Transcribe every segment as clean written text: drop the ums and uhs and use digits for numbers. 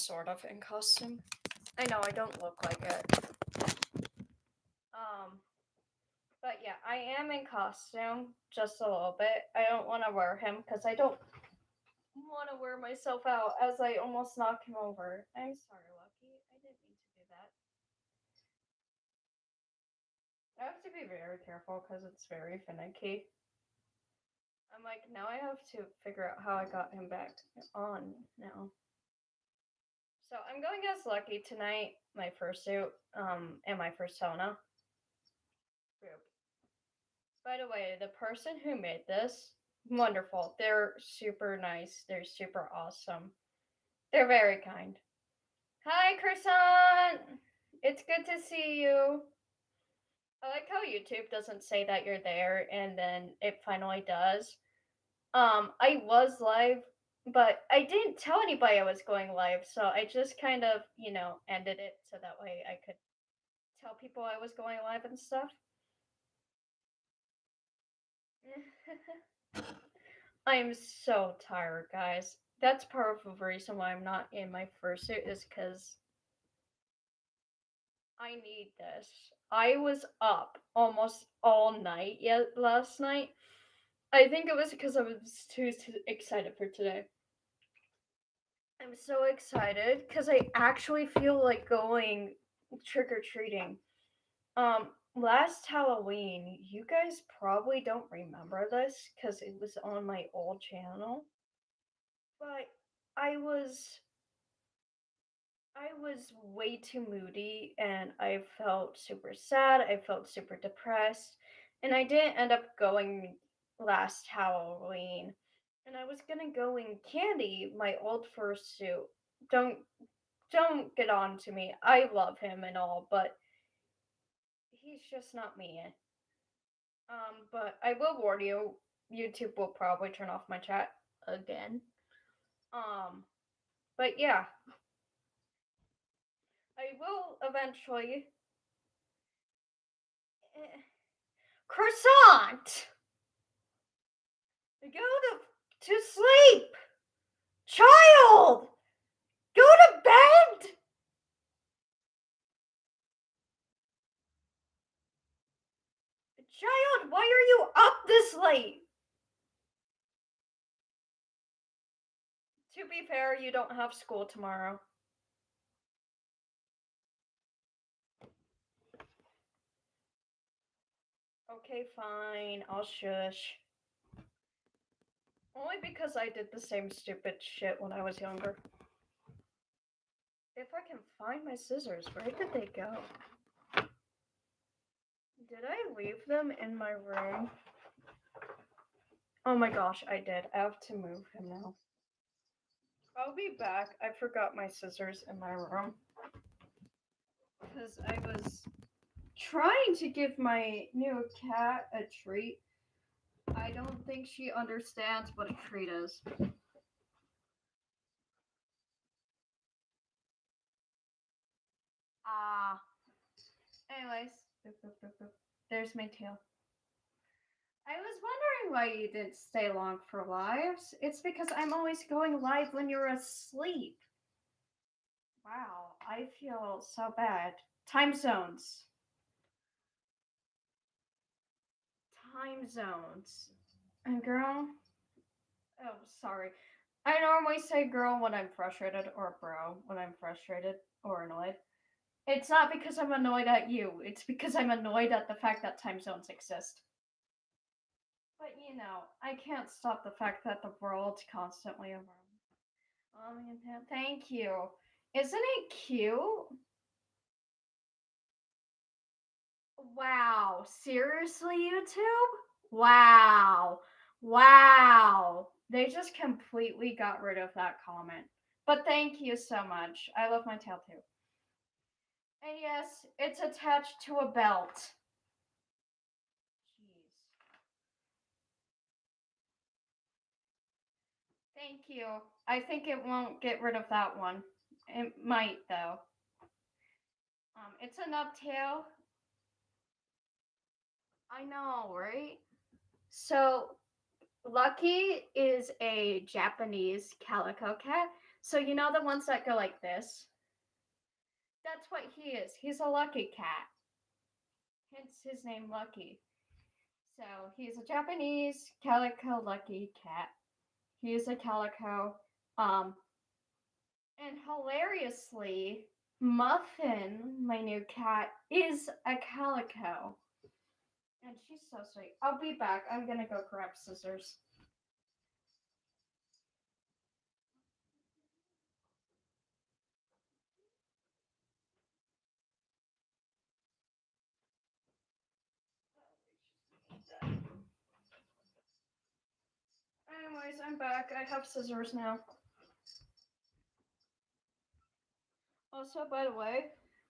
sort of in costume. I know I don't look like it. Um, but yeah, I am in costume just a little bit. I don't want to wear him because I don't want to wear myself out as I almost knock him over. I'm sorry, Lucky. I didn't mean to do that. I have to be very careful because it's very finicky. I'm like, now I have to figure out how I got him back on now. So I'm going as Lucky tonight, my fursuit, and my persona group. By the way, the person who made this, wonderful. They're super nice. They're super awesome. They're very kind. Hi, Croissant! It's good to see you. I like how YouTube doesn't say that you're there and then it finally does. I was live, but I didn't tell anybody I was going live, so I just kind of, ended it so that way I could tell people I was going live and stuff. I'm so tired, guys. That's part of the reason why I'm not in my fursuit is because I need this. I was up almost all night yet last night. I think it was because I was too excited for today. I'm so excited because I actually feel like going trick or treating. Last Halloween, you guys probably don't remember this because it was on my old channel, but I was I was way too moody and I felt super sad. I felt super depressed, and I didn't end up going last Halloween. And I was gonna go in Candy, my old fursuit. Don't don't get on to me. I love him and all, but he's just not me. But I will warn you, YouTube will probably turn off my chat again. Um, but yeah, I will eventually. Croissant! Go to sleep! Child! Go to bed! Child, why are you up this late? To be fair, you don't have school tomorrow. Okay, fine. I'll shush. Only because I did the same stupid shit when I was younger. If I can find my scissors, where did they go? Did I leave them in my room? Oh my gosh, I did. I have to move him now. I'll be back. I forgot my scissors in my room. Because I was trying to give my new cat a treat. I don't think she understands what a treat is. Ah. Anyways, there's my tail. I was wondering why you didn't stay long for lives. It's because I'm always going live when you're asleep. Wow, I feel so bad. Time zones. Time zones. And girl, oh, sorry. I normally say girl when I'm frustrated or bro when I'm frustrated or annoyed. It's not because I'm annoyed at you, it's because I'm annoyed at the fact that time zones exist. But I can't stop the fact that the world's constantly around. Thank you. Isn't it cute? Wow. Seriously, YouTube? Wow. Wow. They just completely got rid of that comment. But thank you so much. I love my tail too. And yes, it's attached to a belt. Jeez. Thank you. I think it won't get rid of that one. It might though. It's a nubtail. I know, right? So Lucky is a Japanese calico cat. So you know the ones that go like this? That's what he is. He's a lucky cat. Hence his name Lucky. So he's a Japanese calico lucky cat. He is a calico. Um, and hilariously, Muffin, my new cat, is a calico. And she's so sweet. I'll be back. I'm gonna go grab scissors. Anyways, I'm back. I have scissors now. Also, by the way,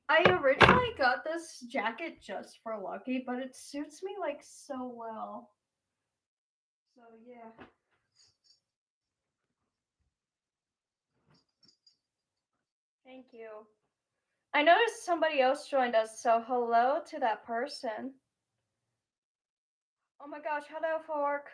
I originally got this jacket just for Lucky, but it suits me like so well. So yeah. Thank you. I noticed somebody else joined us, so hello to that person. Oh my gosh, hello, Fork.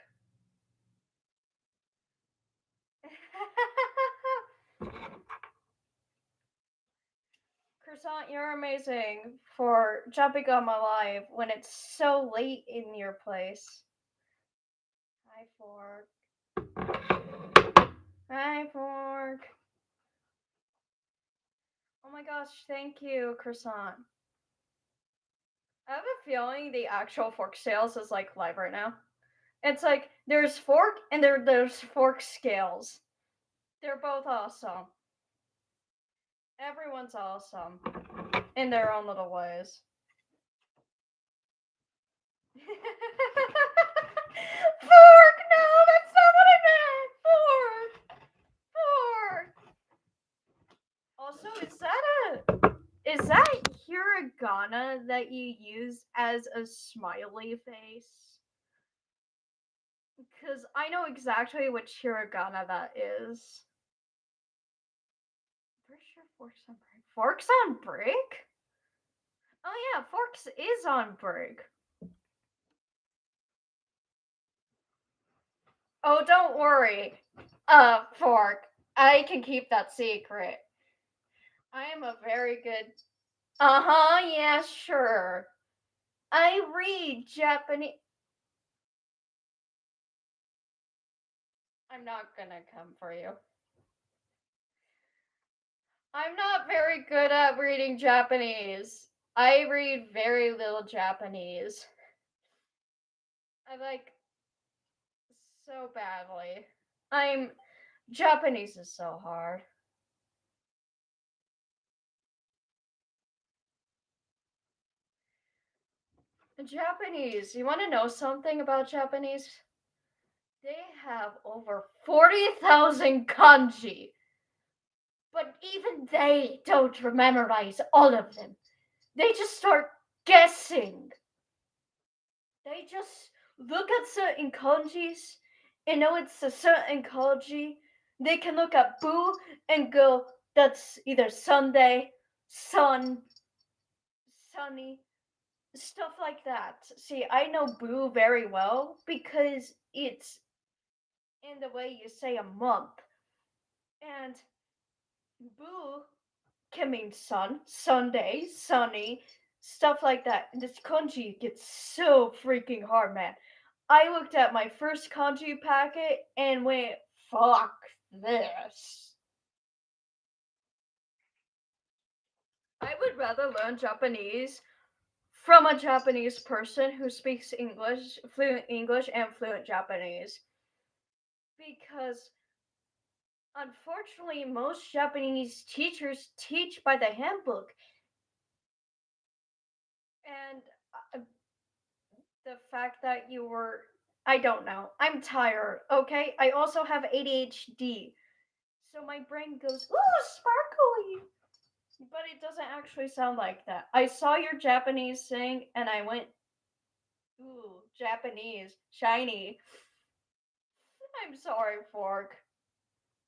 Croissant, you're amazing for jumping on my live when it's so late in your place. Hi, Fork. Hi, Fork. Oh my gosh, thank you, Croissant. I have a feeling the actual Fork sales is like live right now. It's like there's Fork and there's Fork scales. They're both awesome. Everyone's awesome in their own little ways. Fork! No, that's not what I meant! Fork! Fork! Also, is that hiragana that you use as a smiley face? Because I know exactly which hiragana that is. Pretty sure Fork's on break. Fork's on break? Oh yeah, Forks is on break. Oh, don't worry, Fork. I can keep that secret. I am a very good. Uh huh. Yeah, sure. I read Japanese. I'm not gonna come for you. I'm not very good at reading Japanese. I read very little Japanese. I like so badly. I'm Japanese is so hard. Japanese. You want to know something about Japanese? They have over 40,000 kanji. But even they don't memorize all of them. They just start guessing. They just look at certain kanjis and know it's a certain kanji. They can look at boo and go, that's either Sunday, sun, sunny, stuff like that. See, I know boo very well because it's in the way you say a month. And boo can mean sun, Sunday, sunny, stuff like that. And this kanji gets so freaking hard, man. I looked at my first kanji packet and went, fuck this. I would rather learn Japanese from a Japanese person who speaks English, fluent English, and fluent Japanese. Because unfortunately, most Japanese teachers teach by the handbook. And the fact that you were, I don't know. I'm tired, okay? I also have ADHD. So my brain goes, ooh, sparkly. But it doesn't actually sound like that. I saw your Japanese thing and I went, ooh, Japanese, shiny. I'm sorry, Fork.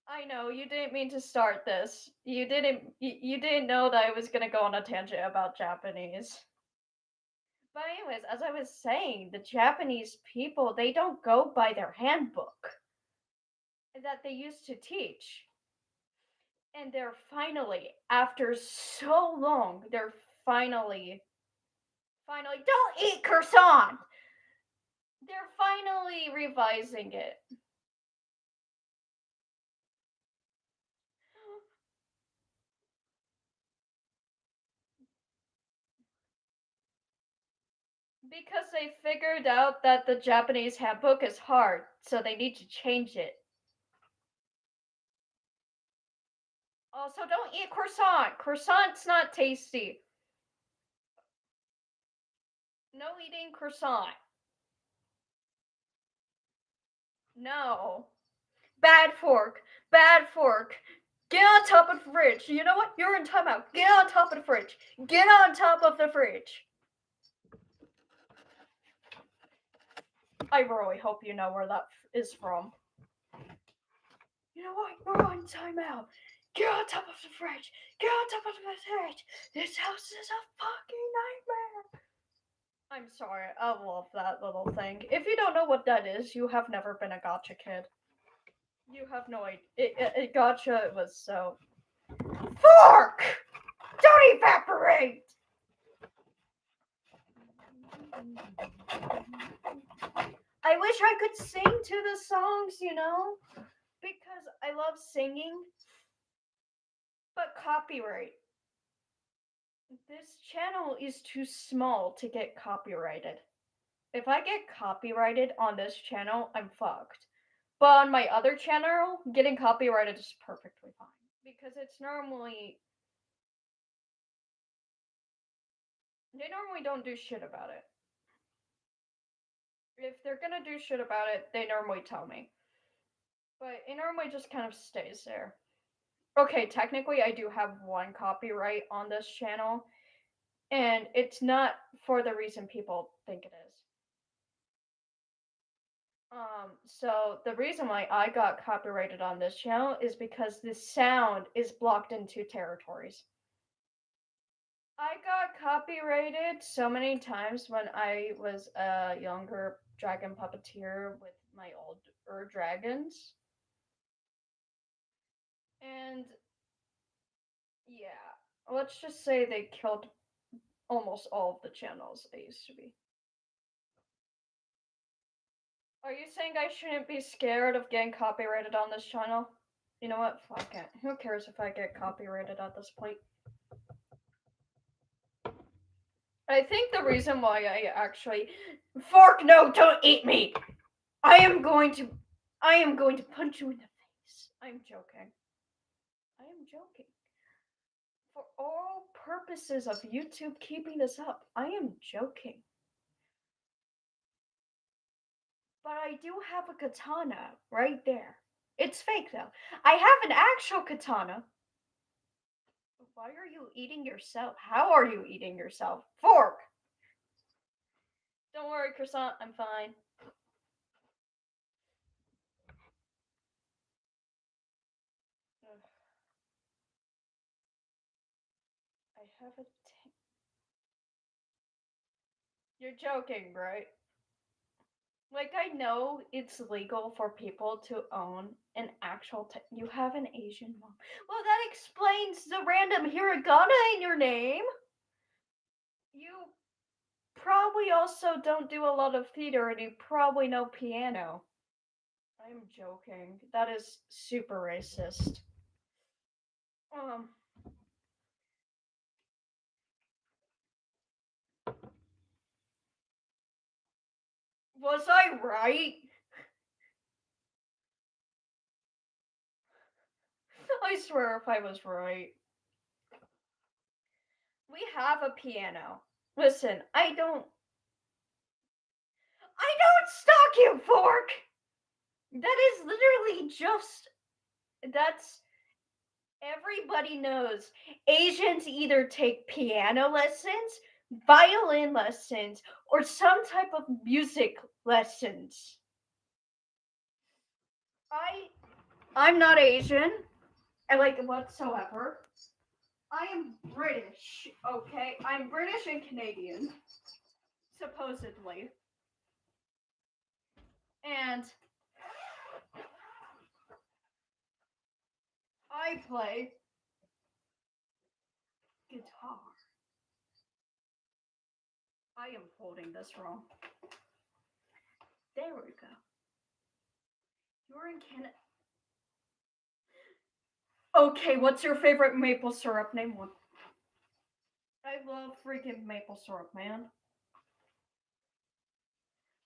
I know you didn't mean to start this. You didn't know that I was going to go on a tangent about Japanese. But anyways, as I was saying, the Japanese people, they don't go by their handbook that they used to teach. And they're finally, after so long, they're finally, don't eat croissant! They're finally revising it. Because they figured out that the Japanese handbook is hard, so they need to change it. Also, don't eat croissant. Croissant's not tasty. No eating croissant. No. Bad fork. Bad fork. Get on top of the fridge. You know what? You're in timeout. Get on top of the fridge. Get on top of the fridge. I really hope you know where that is from. You know what? You're on timeout. Get on top of the fridge. Get on top of the fridge. This house is a fucking nightmare. I'm sorry. I love that little thing. If you don't know what that is, you have never been a gotcha kid. You have no idea. Gotcha was so. Fork! Don't evaporate! I wish I could sing to the songs, you know? Because I love singing. But copyright. This channel is too small to get copyrighted. If I get copyrighted on this channel, I'm fucked. But on my other channel, getting copyrighted is perfectly fine. Because it's normally. They normally don't do shit about it. If they're gonna do shit about it, they normally tell me. But it normally just kind of stays there. Okay, technically, I do have one copyright on this channel, and it's not for the reason people think it is. So the reason why I got copyrighted on this channel is because the sound is blocked in two territories. I got copyrighted so many times when I was a younger dragon puppeteer with my older dragons. And yeah, let's just say they killed almost all of the channels I used to be. Are you saying I shouldn't be scared of getting copyrighted on this channel? You know what? Fuck it. Who cares if I get copyrighted at this point? I think the reason why I actually fork no, don't eat me. I am going to punch you in the face. I'm joking. I am joking. For all purposes of YouTube keeping this up, I am joking. But I do have a katana right there. It's fake though. I have an actual katana. Why are you eating yourself? How are you eating yourself? Fork! Don't worry, croissant, I'm fine. Ugh. I have a. You're joking, right? Like, I know it's legal for people to own an actual. You have an Asian mom. Well, that explains the random hiragana in your name. You probably also don't do a lot of theater and you probably know piano. I'm joking. That is super racist. Um, was I right? I swear if I was right. We have a piano. Listen, I don't stalk you, Fork! That is literally just. That's. Everybody knows Asians either take piano lessons, violin lessons, or some type of music lessons. I'm not Asian, like whatsoever. I am British, okay? I'm British and Canadian, supposedly. And I play guitar. I am holding this wrong. There we go. You're in Canada. Okay, what's your favorite maple syrup? Name one. I love freaking maple syrup, man.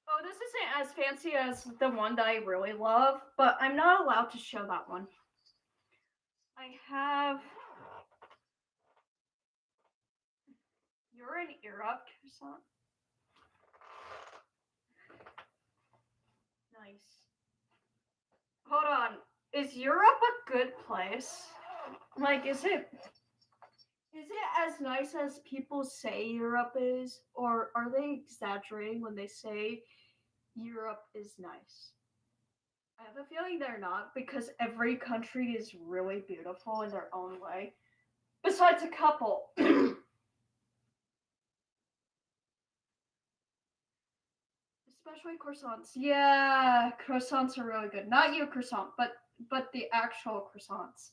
Oh, this isn't as fancy as the one that I really love, but I'm not allowed to show that one. I have. You're an Europe croissant. Nice. Hold on. Is Europe a good place? Like, is it as nice as people say Europe is, or are they exaggerating when they say Europe is nice? I have a feeling they're not because every country is really beautiful in their own way. Besides a couple. Especially croissants. Yeah, croissants are really good. Not you croissant, but the actual croissants.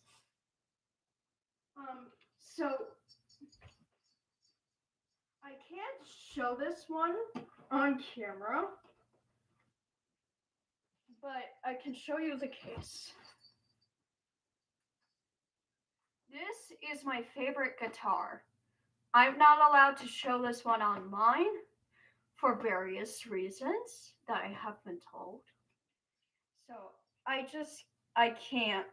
So I can't show this one on camera, but I can show you the case. This is my favorite guitar. I'm not allowed to show this one online for various reasons that I have been told. So I can't.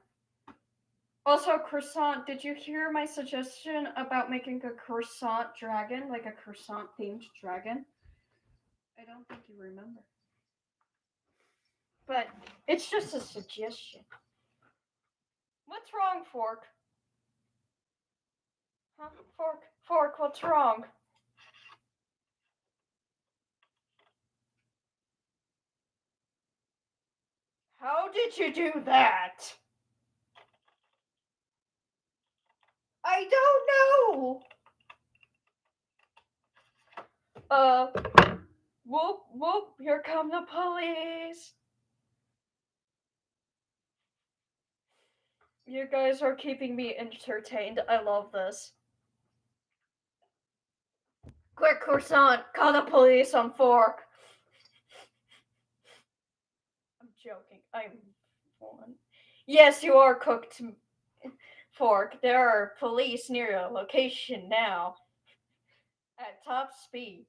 Also, croissant, did you hear my suggestion about making a croissant dragon, like a croissant themed dragon? I don't think you remember. But it's just a suggestion. What's wrong, Fork? Huh? Fork, what's wrong? How did you do that? I don't know. Whoop, whoop, here come the police. You guys are keeping me entertained. I love this. Quick, croissant, call the police on Fork. I'm joking. I'm one. Yes, you are cooked, Fork. There are police near your location now. At top speed.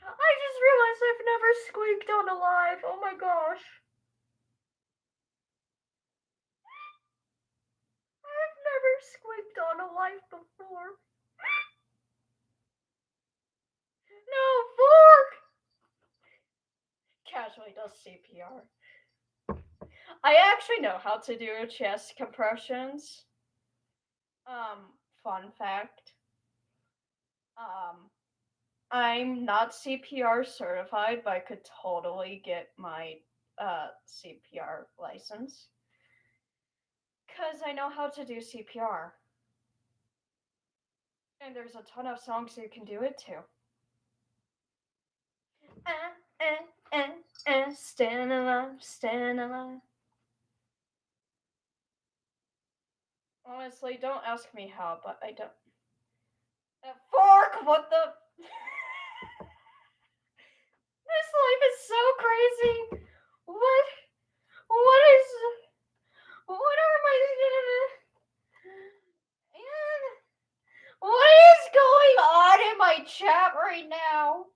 I just realized I've never squeaked on a live. Oh my gosh. I've never squeaked on a live before. No, Fork! Casually does CPR. I actually know how to do chest compressions. Fun fact. I'm not CPR certified, but I could totally get my CPR license. Because I know how to do CPR. And there's a ton of songs you can do it to. Stand alive, stand alive. Honestly, don't ask me how, but I don't. Fork, what the? This life is so crazy. What? What is? What are my? What is going on in my chat right now?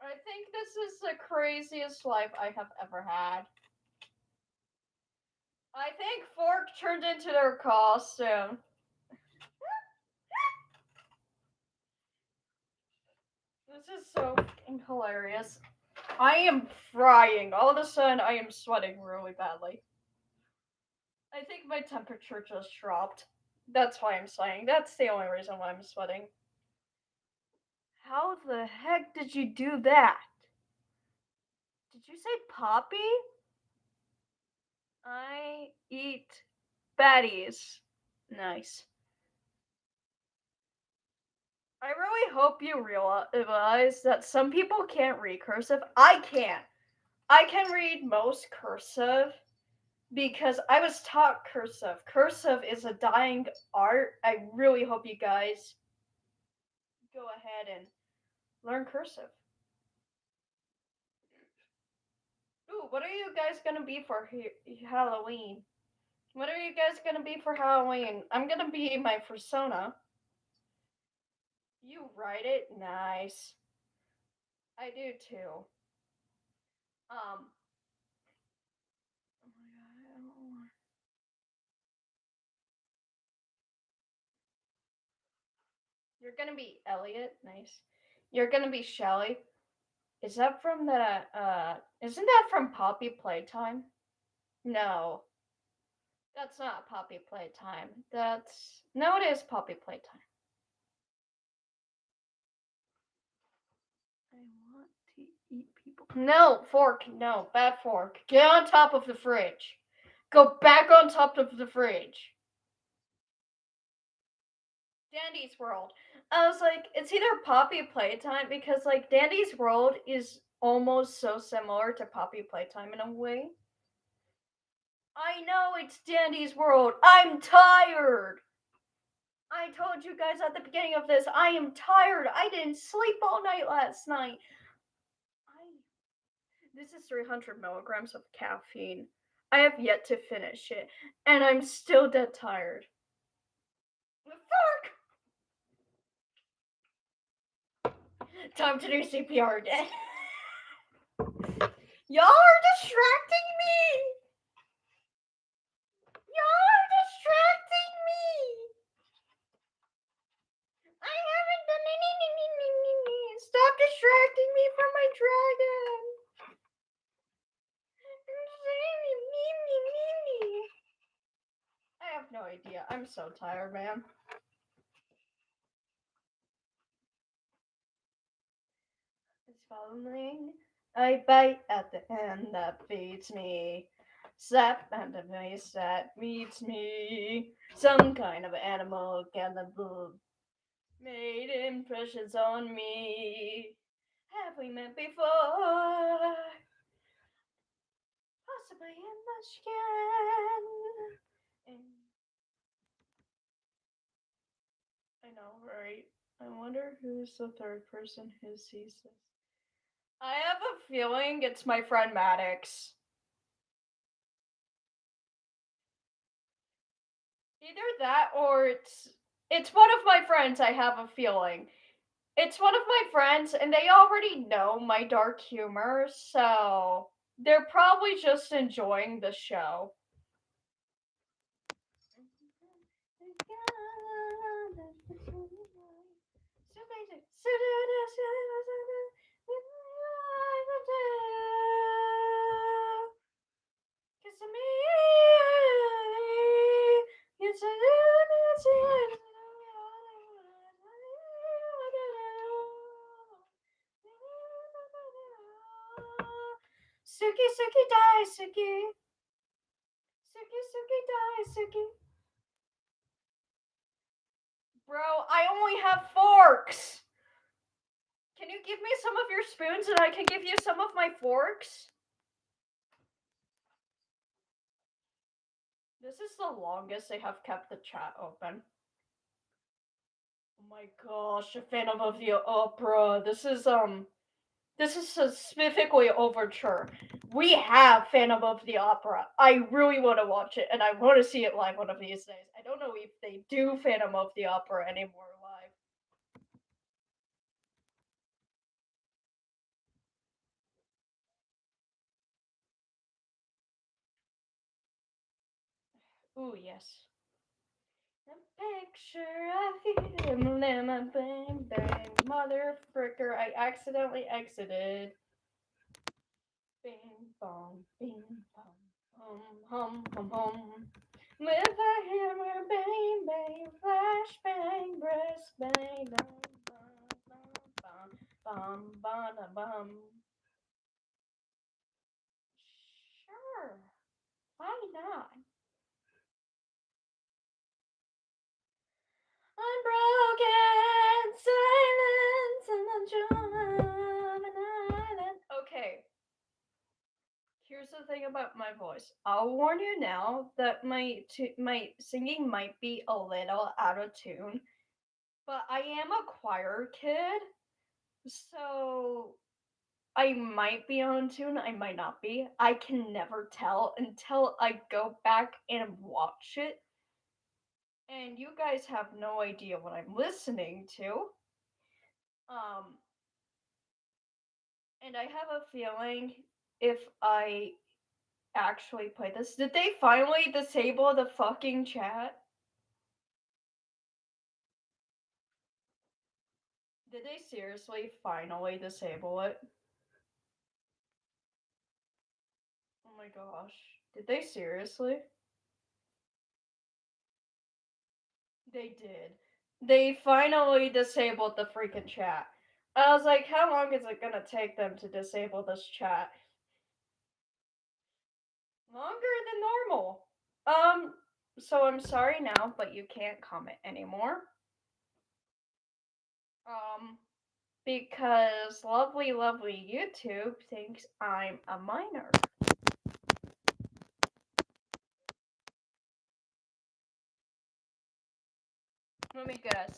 I think this is the craziest life I have ever had. I think Fork turned into their costume. This is so fucking hilarious. I am frying. All of a sudden, I am sweating really badly. I think my temperature just dropped. That's why I'm sweating. That's the only reason why I'm sweating. How the heck did you do that? Did you say Poppy? I eat baddies. Nice. I really hope you realize that some people can't read cursive. I can't. I can read most cursive because I was taught cursive. Cursive is a dying art. I really hope you guys go ahead and learn cursive. Ooh, what are you guys gonna be for Halloween? What are you guys gonna be for Halloween? I'm gonna be my persona. You write it? Nice. I do too. Um, oh my god, you're gonna be Elliot. Nice. You're gonna be Shelly. Is that from the isn't that from Poppy Playtime? No. That's not Poppy Playtime. That's no, it is Poppy Playtime. I want to eat people. No, fork. No, bad fork. Get on top of the fridge. Go back on top of the fridge. Dandy's World. I was like, it's either Poppy Playtime because like Dandy's World is almost so similar to Poppy Playtime in a way. I know it's Dandy's World. I'm tired. I told you guys at the beginning of this, I am tired. I didn't sleep all night last night. This is 300 milligrams of caffeine. I have yet to finish it, and I'm still dead tired. Fuck! Time to do CPR again. Y'all are distracting me! Y'all are distracting me! I haven't done anything. Stop distracting me from my dragon. I have no idea. I'm so tired, man. It's following. I bite at the hand that feeds me. Slap at the face that meets me. Some kind of animal cannibal made impressions on me. Have we met before? Possibly in the skin. And I know, right? I wonder who's the third person who sees this. I have a feeling it's my friend Maddox. Either that or it's one of my friends, I have a feeling. It's one of my friends and they already know my dark humor, so they're probably just enjoying the show. Suki, Suki, die, Suki. Suki, Suki, die, Suki. Bro, I only have forks. Can you give me some of your spoons and I can give you some of my forks? This is the longest they have kept the chat open. Oh my gosh, a Phantom of the Opera. This is specifically Overture. We have Phantom of the Opera. I really want to watch it, and I want to see it live one of these days. I don't know if they do Phantom of the Opera anymore live. Ooh, yes. A picture of you, lemon, bang, bang, mother fricker, I accidentally exited. Bing, bong, bing, bong. Hum. With a hammer, bang, bang, flash, bang, breast, bang, bum, bum. Sure, why not? Unbroken silence and the drama of an island. Okay, here's the thing about my voice. I'll warn you now that my singing might be a little out of tune, but I am a choir kid, so I might be on tune, I might not be. I can never tell until I go back and watch it. And you guys have no idea what I'm listening to. Um, and I have a feeling if I actually play this, did they finally disable the fucking chat? Did they seriously finally disable it? Oh my gosh. Did they seriously? They did. They finally disabled the freaking chat. I was like, how long is it gonna take them to disable this chat? Longer than normal. So I'm sorry now, but you can't comment anymore. Um, because lovely, lovely YouTube thinks I'm a minor. Let me guess.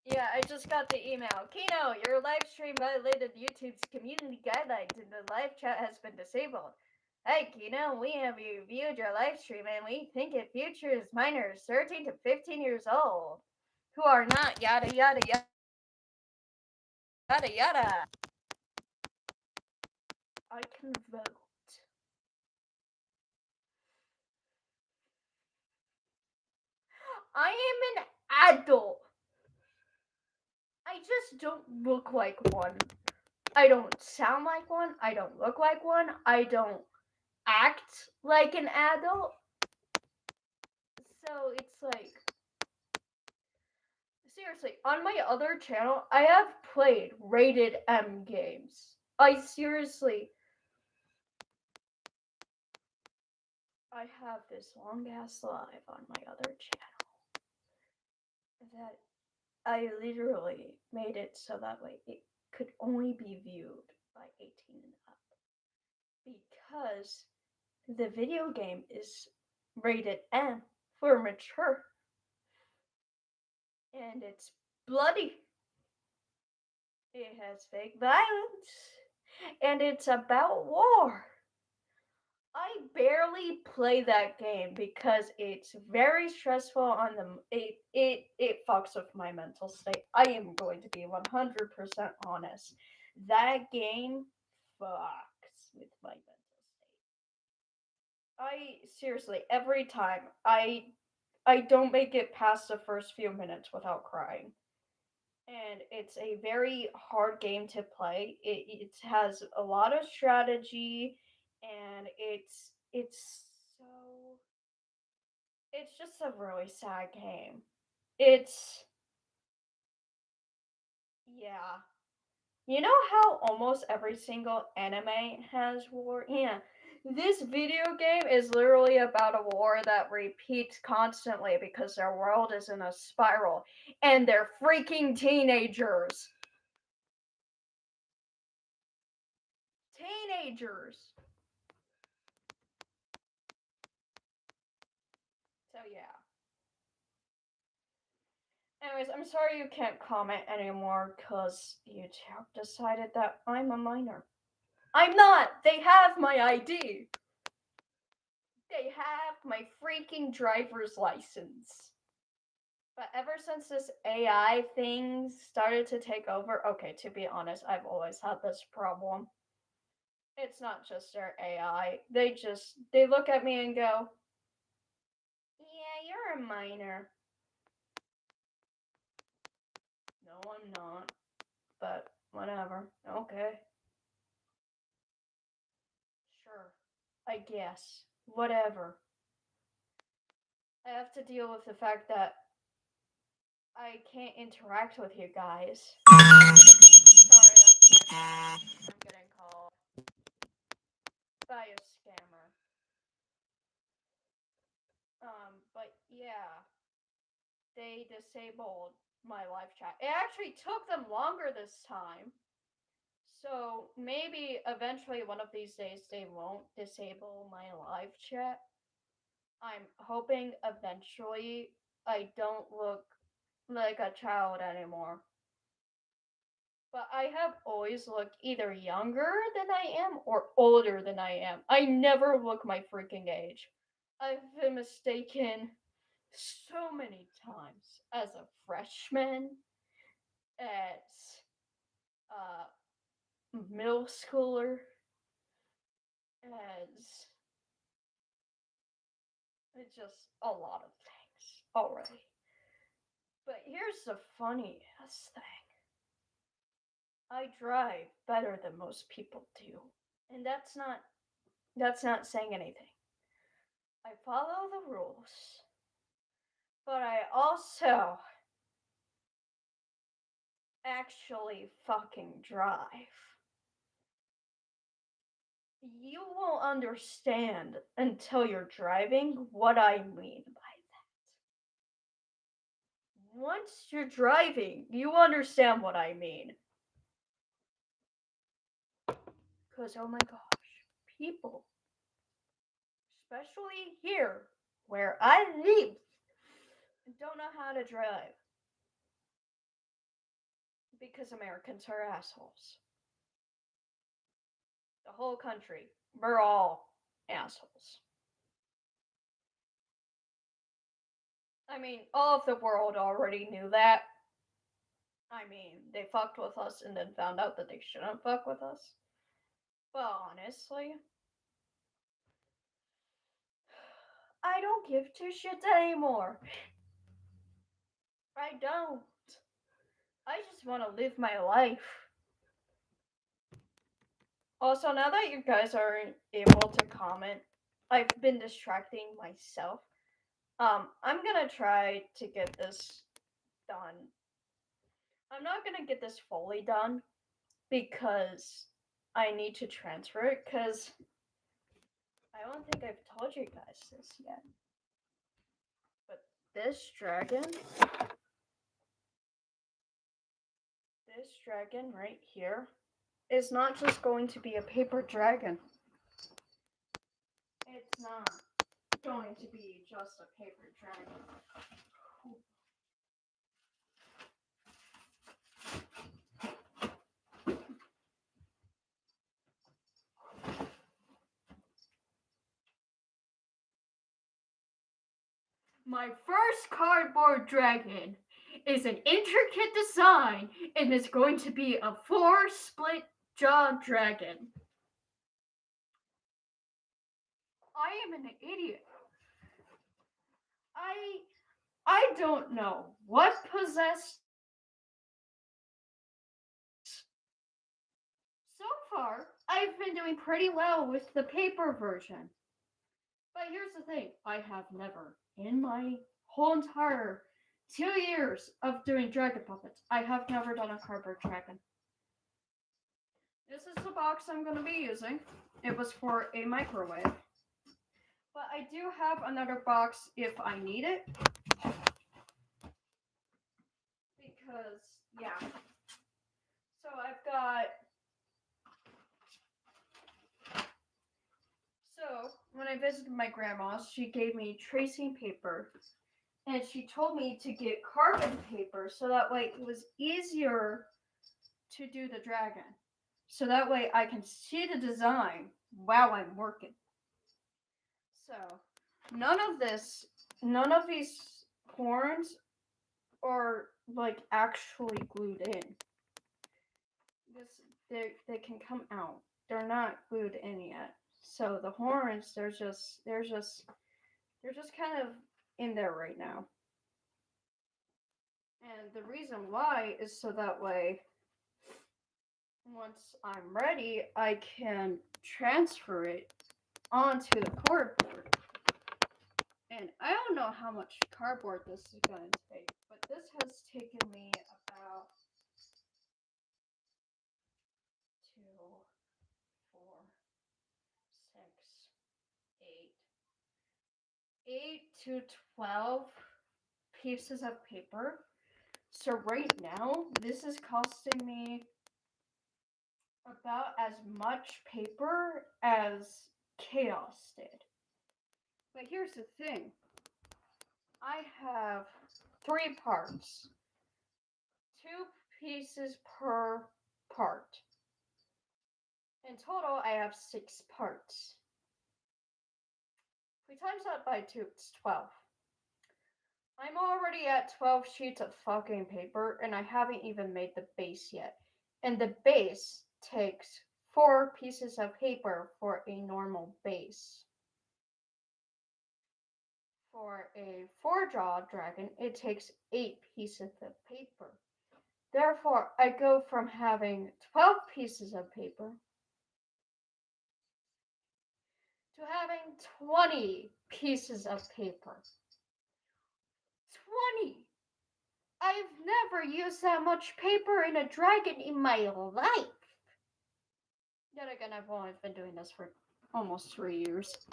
Yeah, I just got the email. Kino, your live stream violated YouTube's community guidelines and the live chat has been disabled. Hey, Kino, we have reviewed your live stream and we think it features minors 13 to 15 years old who are not yada yada yada yada yada. I can vote. I am an adult. I just don't look like one. I don't sound like one. I don't look like one. I don't act like an adult. So it's like, seriously, on my other channel, I have played rated M games. I have this long ass live on my other channel that I literally made it so that way it could only be viewed by 18 and up because the video game is rated M for mature and it's bloody. It has fake violence and it's about war. I barely play that game because it's very stressful on the it fucks with my mental state. I am going to be 100% honest. That game fucks with my mental state. I seriously every time I don't make it past the first few minutes without crying. And it's a very hard game to play. It has a lot of strategy and so it's just a really sad game. It's yeah. You know how almost every single anime has war? Yeah. This video game is literally about a war that repeats constantly because their world is in a spiral and they're freaking teenagers. Teenagers. So yeah. Anyways, I'm sorry you can't comment anymore because YouTube decided that I'm a minor. I'm not! They have my ID! They have my freaking driver's license. But ever since this AI thing started to take over, okay, to be honest, I've always had this problem. It's not just their AI. They look at me and go, yeah, you're a minor. No, I'm not. But whatever. Okay. Sure. I guess. Whatever. I have to deal with the fact that I can't interact with you guys. Sorry, that's my phone. I'm getting called by a scammer. But yeah. they disabled my live chat. It actually took them longer this time. So maybe eventually one of these days they won't disable my live chat. I'm hoping eventually I don't look like a child anymore. But I have always looked either younger than I am or older than I am. I never look my freaking age. I've been mistaken so many times as a freshman, as a middle schooler, as it's just a lot of things already. But here's the funniest thing. I drive better than most people do. And that's not saying anything. I follow the rules. But I also actually fucking drive. You won't understand until you're driving what I mean by that. Once you're driving, you understand what I mean. Because, oh my gosh, people, especially here where I live, don't know how to drive. Because Americans are assholes. The whole country, we're all assholes. I mean, all of the world already knew that. I mean, they fucked with us and then found out that they shouldn't fuck with us. But honestly, I don't give two shits anymore. I don't. I just want to live my life. Also, now that you guys are able to comment, I've been distracting myself. I'm gonna try to get this done. I'm not gonna get this fully done because I need to transfer it because I don't think I've told you guys this yet. But this dragon right here is not just going to be a paper dragon. It's not going to be just a paper dragon. My first cardboard dragon is an intricate design and is going to be a 4 split jaw dragon. I am an idiot. I don't know what possessed. So far, I've been doing pretty well with the paper version. But here's the thing, I have never, in my whole entire 2 years of doing dragon puppets, I have never done a cardboard dragon. This is the box I'm going to be using. It was for a microwave. But I do have another box if I need it. Because, yeah. So I've got... So, when I visited my grandma's, she gave me tracing paper. And she told me to get carbon paper so that way it was easier to do the dragon. So that way I can see the design while I'm working. So, none of these horns are like actually glued in. They can come out. They're not glued in yet. So the horns, they're just kind of in there right now. And the reason why is so that way, once I'm ready, I can transfer it onto the cardboard. And I don't know how much cardboard this is going to take, but this has taken me about 2, 4, 6, 8 to 12 pieces of paper. So right now, this is costing me about as much paper as Chaos did. But here's the thing. I have 3 parts. 2 pieces per part. In total, I have 6 parts. If we times that by 2, it's 12. I'm already at 12 sheets of fucking paper, and I haven't even made the base yet. And the base takes 4 pieces of paper for a normal base. For a 4-jaw dragon, it takes 8 pieces of paper. Therefore, I go from having 12 pieces of paper to having 20 pieces of paper. 20! I've never used that much paper in a dragon in my life. Yet again, I've only been doing this for almost 3 years.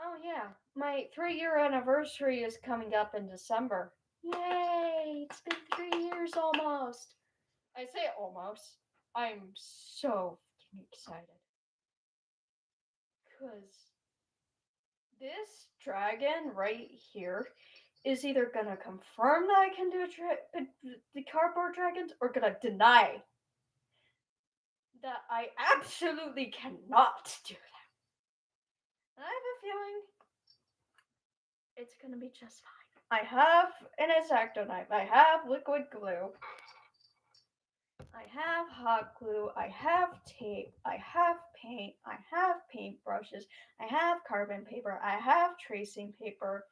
Oh yeah, my 3-year anniversary is coming up in December. Yay! It's been 3 years almost. I say almost. I'm so excited. Because this dragon right here is either gonna confirm that I can do the cardboard dragons or gonna deny that I absolutely cannot do that. And I have a feeling it's gonna be just fine. I have an X-Acto knife. I have liquid glue. I have hot glue. I have tape. I have paint. I have paintbrushes. I have carbon paper. I have tracing paper.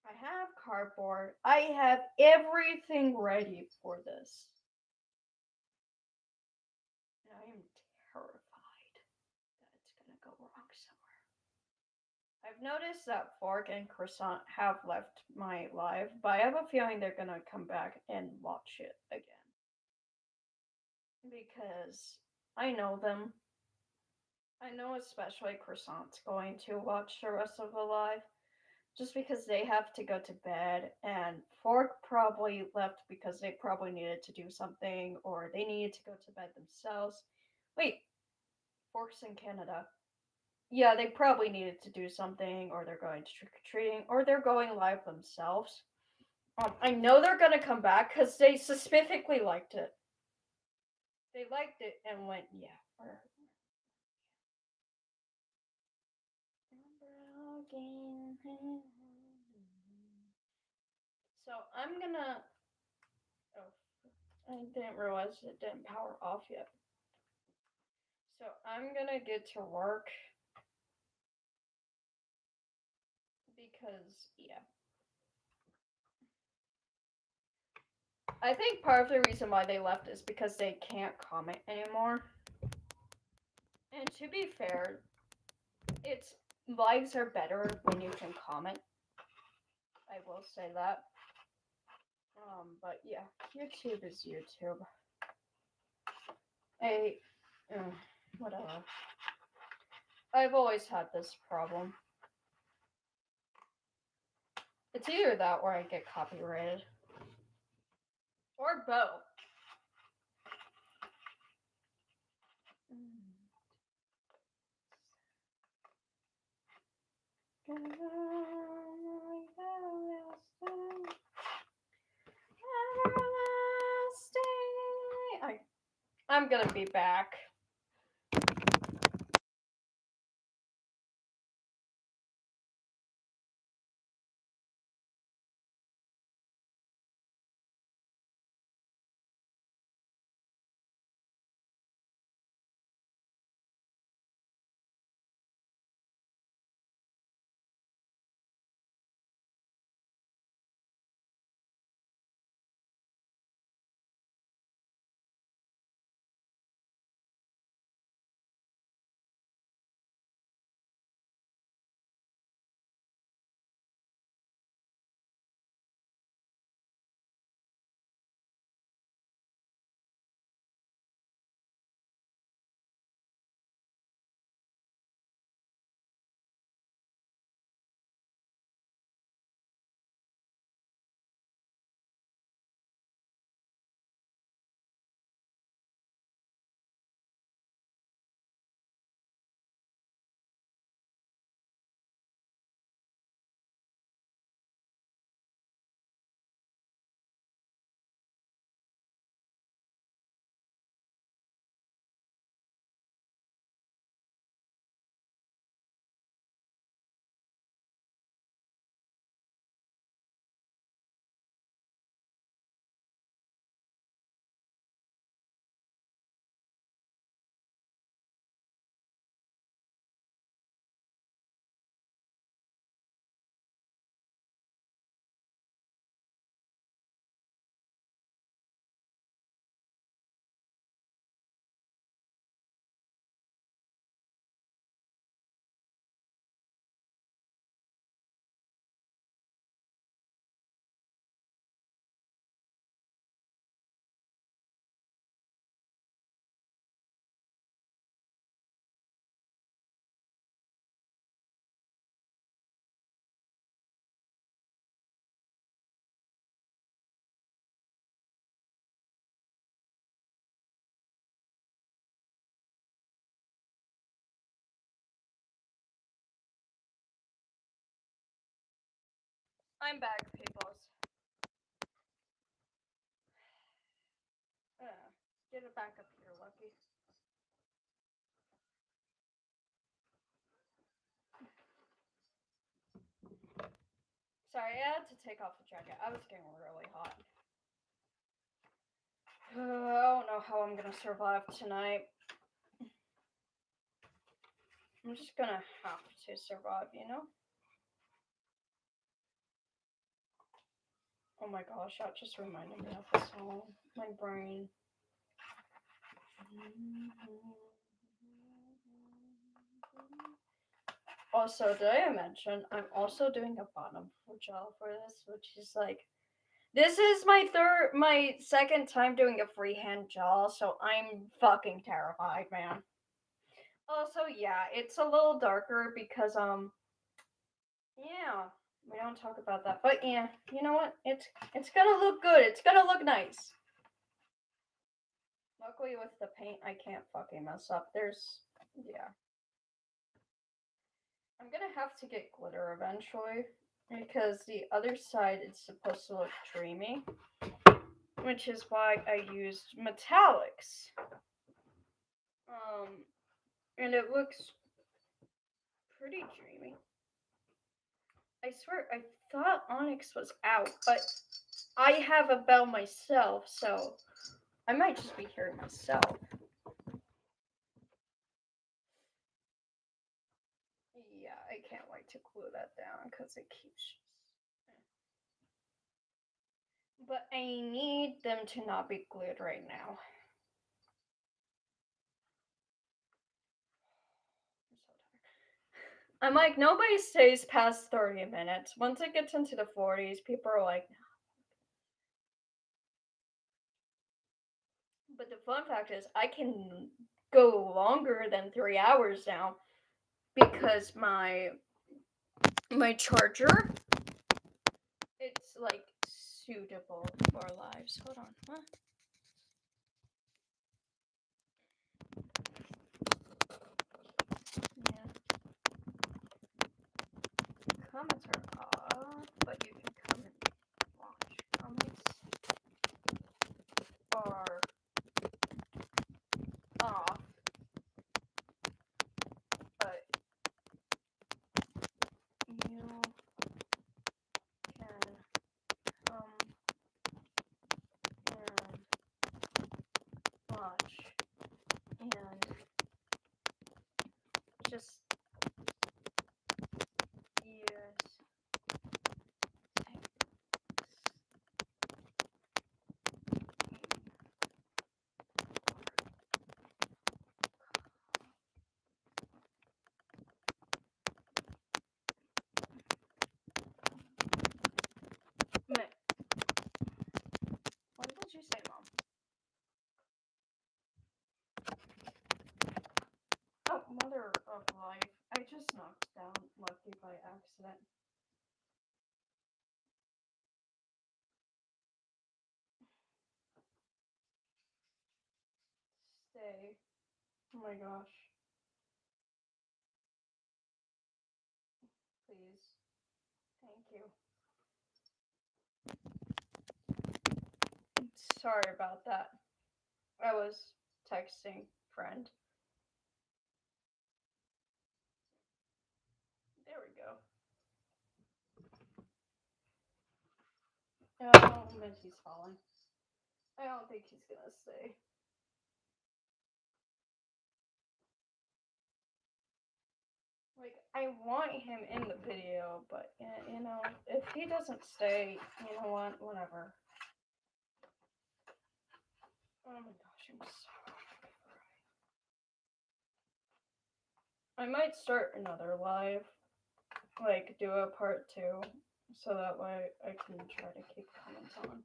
I have cardboard. I have everything ready for this. And I am terrified that it's gonna go wrong somewhere. I've noticed that Fork and Croissant have left my live, but I have a feeling they're gonna come back and watch it again. Because I know them. I know especially Croissant's going to watch the rest of the live. Just because they have to go to bed, and Fork probably left because they probably needed to do something, or they needed to go to bed themselves. Wait, Fork's in Canada. Yeah, they probably needed to do something, or they're going to trick or treating, or they're going live themselves. I know they're gonna come back because they specifically liked it. They liked it and went, yeah. So I'm gonna. Oh, I didn't realize it didn't power off yet. So I'm gonna get to work because, yeah. I think part of the reason why they left is because they can't comment anymore. And to be fair, it's lives are better when you can comment. I will say that. But yeah, YouTube is YouTube. Whatever. I've always had this problem. It's either that or I get copyrighted. Or both. I'm gonna be back. I'm back, peoples. Get it back up here, Lucky. Sorry, I had to take off the jacket. I was getting really hot. I don't know how I'm gonna survive tonight. I'm just gonna have to survive, you know? Oh my gosh, that just reminded me of the song. My brain. Also, did I mention I'm also doing a bottom gel for this, which is like this is my second time doing a freehand gel, so I'm fucking terrified, man. Also, yeah, it's a little darker because yeah, we don't talk about that. But yeah, you know what? It's gonna look good. It's gonna look nice. Luckily with the paint I can't fucking mess up. Yeah. I'm gonna have to get glitter eventually. Because the other side is supposed to look dreamy. Which is why I used metallics. And it looks pretty dreamy. I swear, I thought Onyx was out, but I have a bell myself, so I might just be hearing myself. Yeah, I can't wait to glue that down because it keeps. But I need them to not be glued right now. I'm like, nobody stays past 30 minutes. Once it gets into the 40s, people are like, but the fun fact is, I can go longer than 3 hours now because my charger, it's like suitable for lives. Hold on, huh? Yeah. Comments are off, but you can come and watch. Comments are off, but you can come and watch and just use what did you say, Mom? Oh, mother of life. I just knocked down Lucky by accident. Stay. Oh my gosh. Please. Thank you. Sorry about that. I was texting friend. There we go. Oh, Minty's falling. I don't think he's gonna stay. Like, I want him in the video, but you know, if he doesn't stay, you know what? Whatever. Oh my gosh, I'm so. I might start another live, like do a part 2, so that way I can try to keep comments on.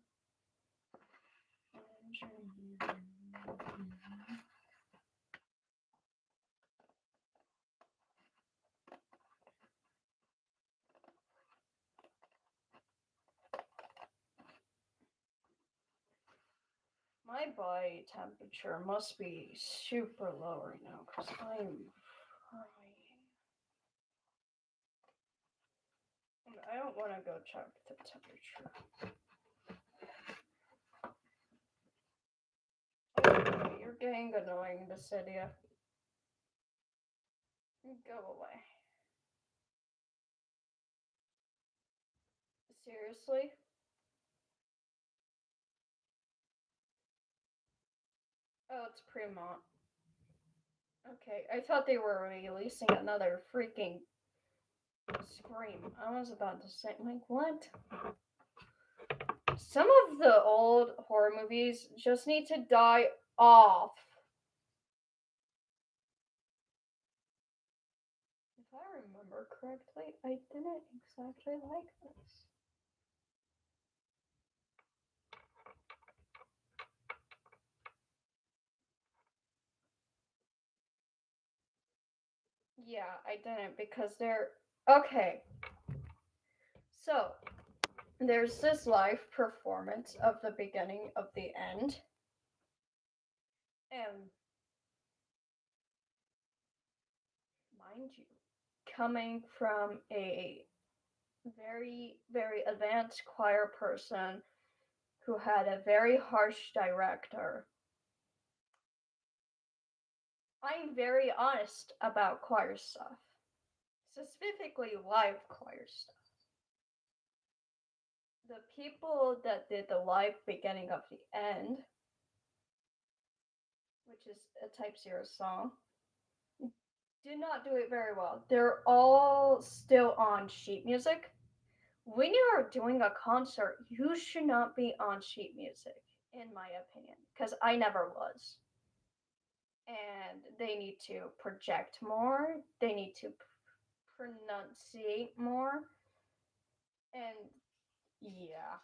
My body temperature must be super low right now because I'm frying. I don't want to go check the temperature. Oh, you're getting annoying, Basidia. Go away. Seriously? Oh, it's Fremont. Okay, I thought they were releasing another freaking Scream. I was about to say, like, what? Some of the old horror movies just need to die off. If I remember correctly, I didn't exactly like this. Yeah, I didn't because they're okay. So, there's this live performance of the beginning of the end. And mind you, coming from a very, very advanced choir person who had a very harsh director, I'm very honest about choir stuff, specifically live choir stuff. The people that did the live beginning of the end, which is a Type Zero song, did not do it very well. They're all still on sheet music. When you are doing a concert, you should not be on sheet music, in my opinion, because I never was. And they need to project more, they need to pronunciate more, and yeah,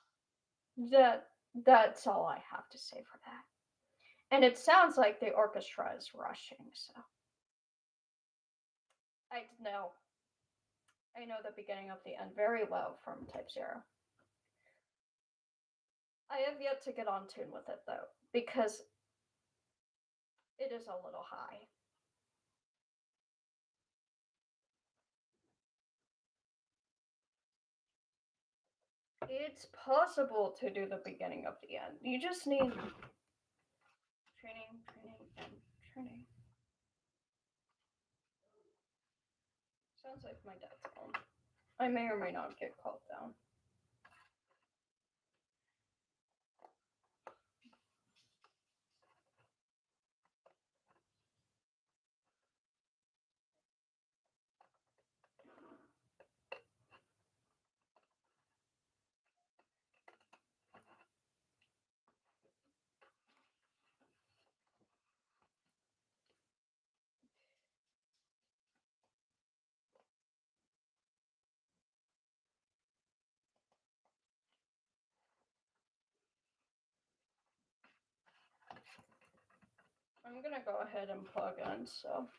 that's all I have to say for that. And it sounds like the orchestra is rushing, so I know. I know the beginning of the end very well from Type Zero. I have yet to get on tune with it though, because it is a little high. It's possible to do the beginning of the end. You just need training, training, and training. Sounds like my dad's home. I may or may not get called down. I'm gonna go ahead and plug in, so.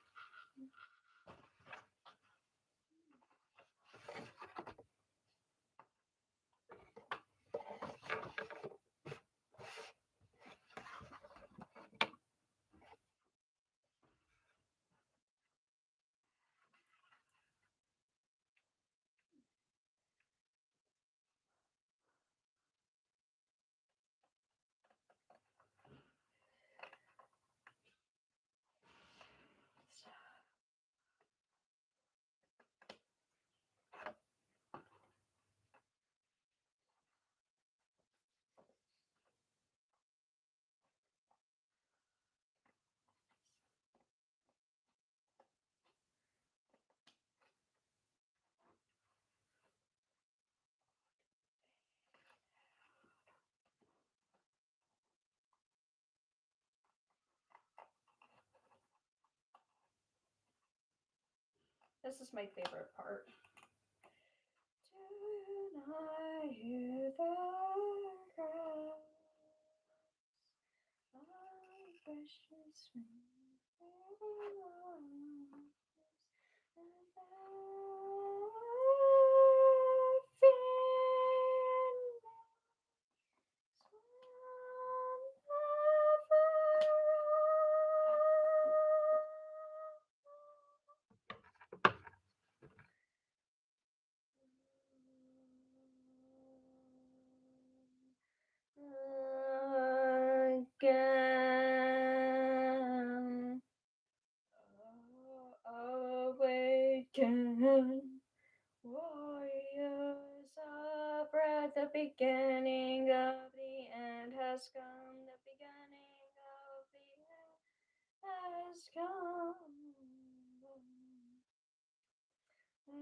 This is my favorite part. Do I hear the grass? My precious beginning of the end has come. The beginning of the end has come.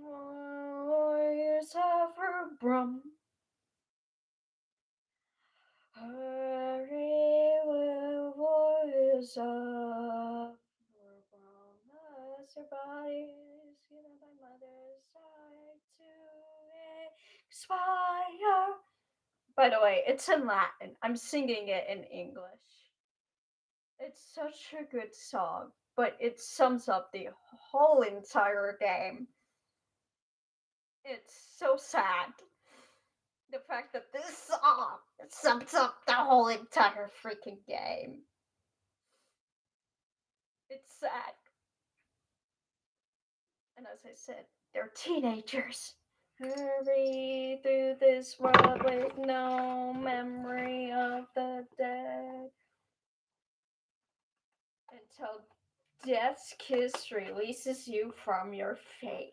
Warriors of her brum. Hurry, warriors of her brum. As her body is given by mother's side to expire. By the way, it's in Latin. I'm singing it in English. It's such a good song, but it sums up the whole entire game. It's so sad. The fact that this song sums up the whole entire freaking game. It's sad. And as I said, they're teenagers. Hurry through this world with no memory of the dead. Until death's kiss releases you from your fate.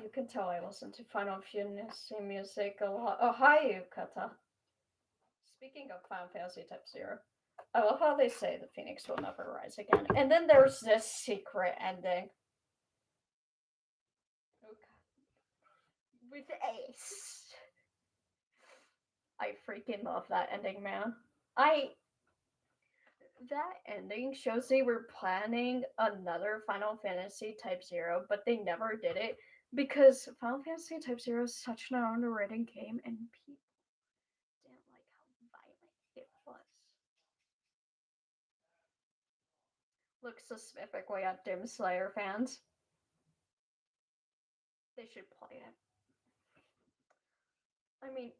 You can tell I listen to Final Fantasy music a lot. Oh, hi, Yukata. Speaking of Final Fantasy Type Zero, I love how they say the Phoenix will never rise again. And then there's this secret ending. With Ace. I freaking love that ending, man. That ending shows they were planning another Final Fantasy Type Zero, but they never did it because Final Fantasy Type Zero is such an underrated game and people didn't like how violent it was. Look specifically at Doom Slayer fans. They should play it. I mean,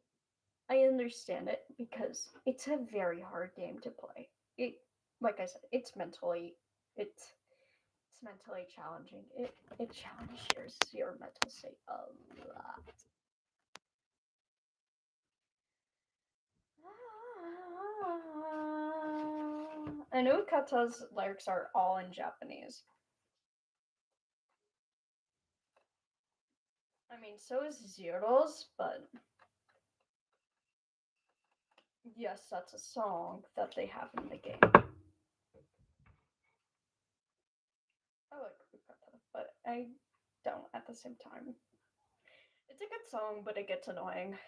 I understand it because it's a very hard game to play. It, like I said, it's mentally challenging. It challenges your mental state a lot. And Ukata's lyrics are all in Japanese. I mean, so is Zero's, but yes, that's a song that they have in the game. I like Ukata, but I don't at the same time. It's a good song, but it gets annoying.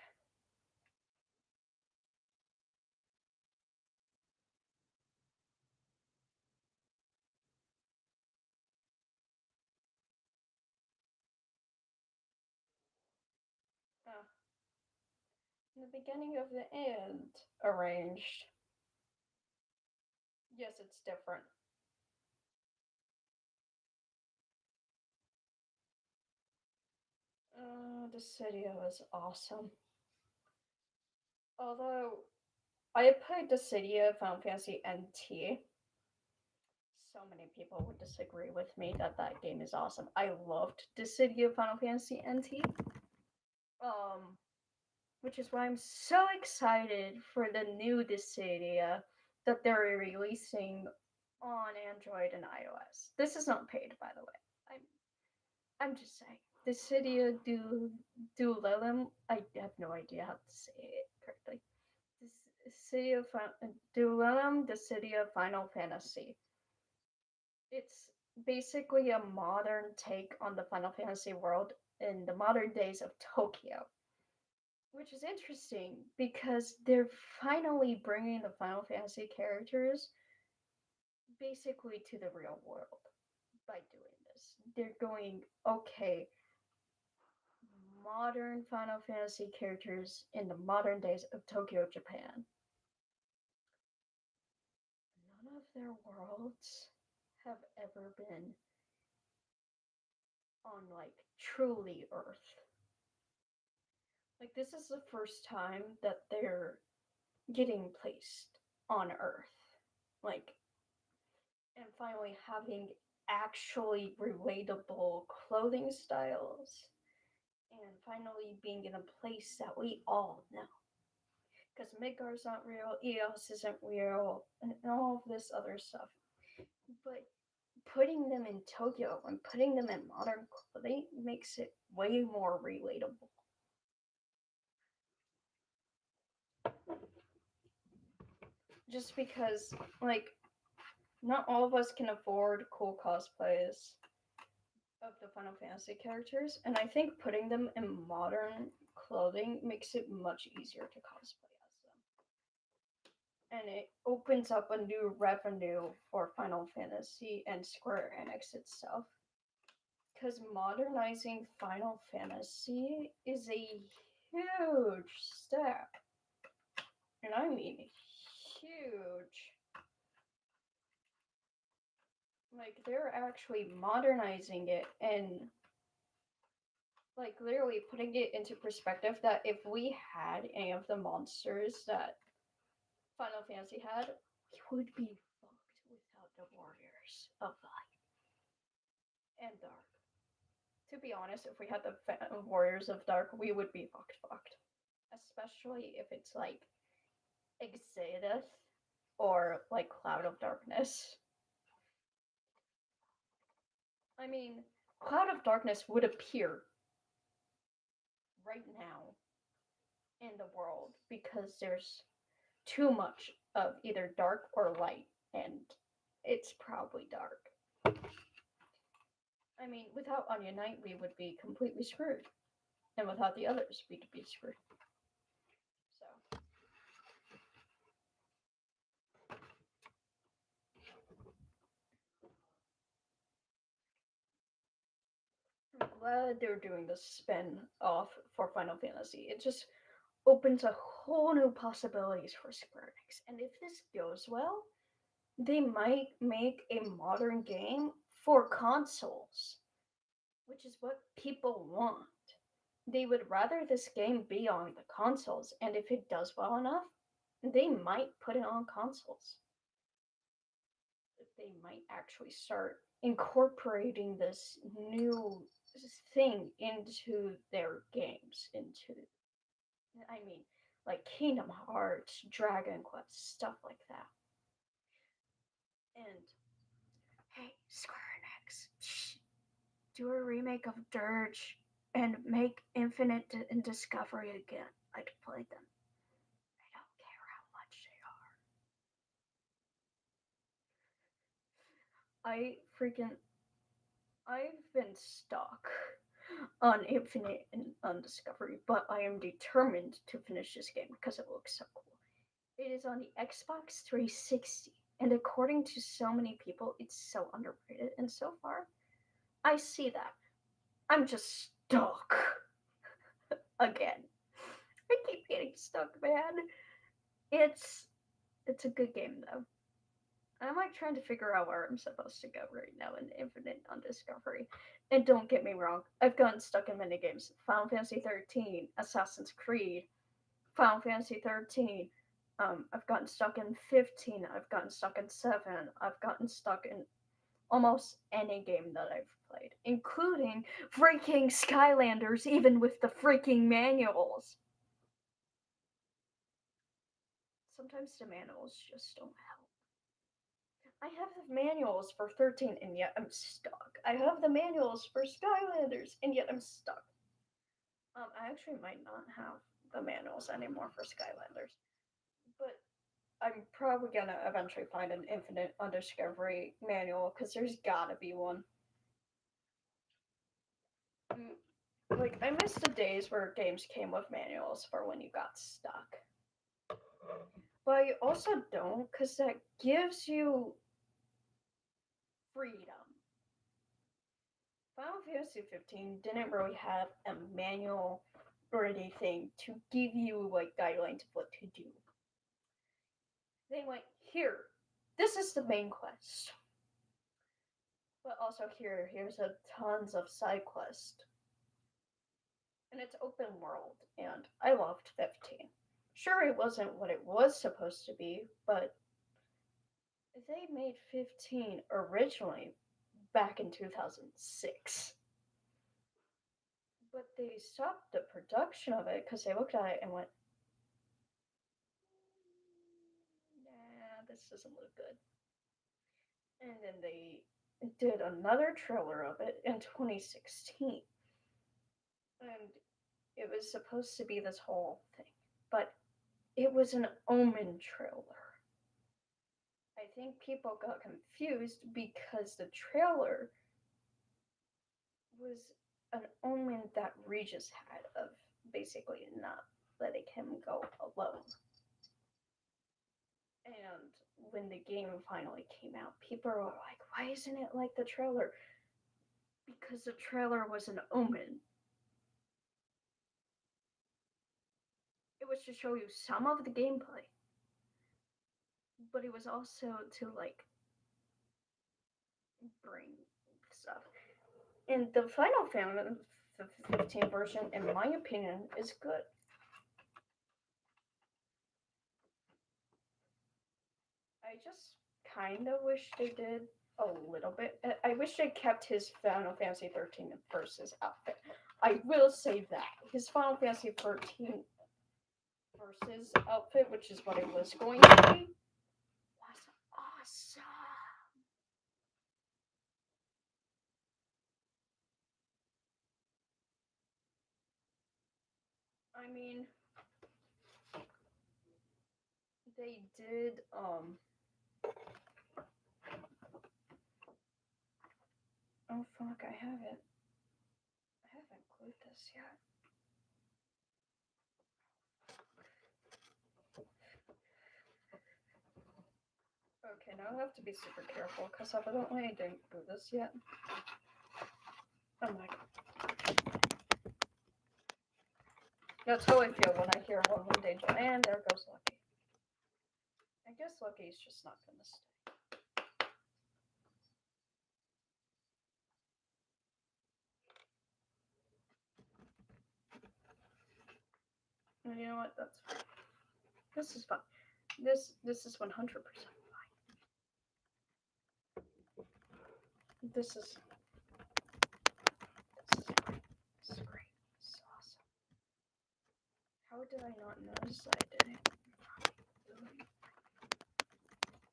Uh, in the beginning of the end, arranged. Yes, it's different. The city was awesome. Although I played the city of Final Fantasy NT, so many people would disagree with me that that game is awesome. I loved the city of Final Fantasy NT. Um, which is why I'm so excited for the new Dissidia that they're releasing on Android and iOS. This is not paid, by the way. I'm just saying. Dissidia du Lilum. I have no idea how to say it correctly. The city of Duellum, the city of Final Fantasy. It's basically a modern take on the Final Fantasy world in the modern days of Tokyo, which is interesting because they're finally bringing the Final Fantasy characters basically to the real world by doing this. They're going, okay, modern Final Fantasy characters in the modern days of Tokyo, Japan. None of their worlds have ever been on like truly Earth. Like this is the first time that they're getting placed on Earth. Like and finally having actually relatable clothing styles and finally being in a place that we all know. Because Midgar's not real, Eos isn't real, and all of this other stuff. But putting them in Tokyo and putting them in modern clothing makes it way more relatable. Just because, like, not all of us can afford cool cosplays of the Final Fantasy characters, and I think putting them in modern clothing makes it much easier to cosplay as them. And it opens up a new revenue for Final Fantasy and Square Enix itself. Because modernizing Final Fantasy is a huge step. And I mean huge. Like, they're actually modernizing it and, like, literally putting it into perspective that if we had any of the monsters that Final Fantasy had, we would be fucked without the Warriors of Light and Dark. To be honest, if we had the Warriors of Dark, we would be fucked. Especially if it's like Exodus or like Cloud of Darkness. I mean, Cloud of Darkness would appear right now in the world because there's too much of either dark or light, and it's probably dark. I mean, without Onion Knight, we would be completely screwed, and without the others, we'd be screwed. So, I'm glad they're doing the spin off for Final Fantasy. It just opens a whole new possibilities for Square Enix. And if this goes well, they might make a modern game for consoles, which is what people want. They would rather this game be on the consoles, and if it does well enough, they might put it on consoles. They might actually start incorporating this new thing into their games, into, I mean, like Kingdom Hearts, Dragon Quest, stuff like that. And hey, Square Enix, do a remake of Dirge and make Infinite and Discovery again. I'd play them. I don't care how much they are. I've been stuck on Infinite and on Discovery, but I am determined to finish this game because it looks so cool. It is on the Xbox 360, and according to so many people, it's so underrated. And so far, I see that. I'm just stuck again. I keep getting stuck, man. It's it's a good game though. I'm like trying to figure out where I'm supposed to go right now in Infinite on Discovery. And don't get me wrong, I've gotten stuck in many games. Final Fantasy 13, Assassin's Creed, Final Fantasy 13. I've gotten stuck in 15. I've gotten stuck in 7. I've gotten stuck in almost any game that I've played, including freaking Skylanders, even with the freaking manuals. Sometimes the manuals just don't help. I have the manuals for 13 and yet I'm stuck. I have the manuals for Skylanders and yet I'm stuck. I actually might not have the manuals anymore for Skylanders, but I'm probably gonna eventually find an Infinite Undiscovery manual because there's gotta be one. Like, I miss the days where games came with manuals for when you got stuck. But I also don't because that gives you freedom. Final Fantasy 15 didn't really have a manual or anything to give you like guidelines of what to do. They went, here, this is the main quest. But also here's a tons of side quest. And it's open world, and I loved 15. Sure, it wasn't what it was supposed to be, but they made 15 originally back in 2006. But they stopped the production of it because they looked at it and went, nah, this doesn't look good. And then they did another trailer of it in 2016. And it was supposed to be this whole thing. But it was an Omen trailer. I think people got confused because the trailer was an omen that Regis had of basically not letting him go alone. And when the game finally came out, people were like, why isn't it like the trailer? Because the trailer was an omen. It was to show you some of the gameplay, but it was also to like bring stuff. And the Final Fantasy 15 version, in my opinion, is good. I just kind of wish they did a little bit. I wish they kept his Final Fantasy 13 versus outfit. I will say that his Final Fantasy 13 versus outfit, which is what it was going to be, was awesome. I mean, they did. Oh fuck! I haven't. I haven't glued this yet. Okay, now I have to be super careful because evidently I didn't glue this yet. Oh my god. That's how I feel when I hear one with Angel. And there goes Lucky. I guess Lucky's just not gonna stay. And you know what? That's fine. This is fine. This is 100% fine. This is great. This is great. This is awesome. How did I not notice that I didn't?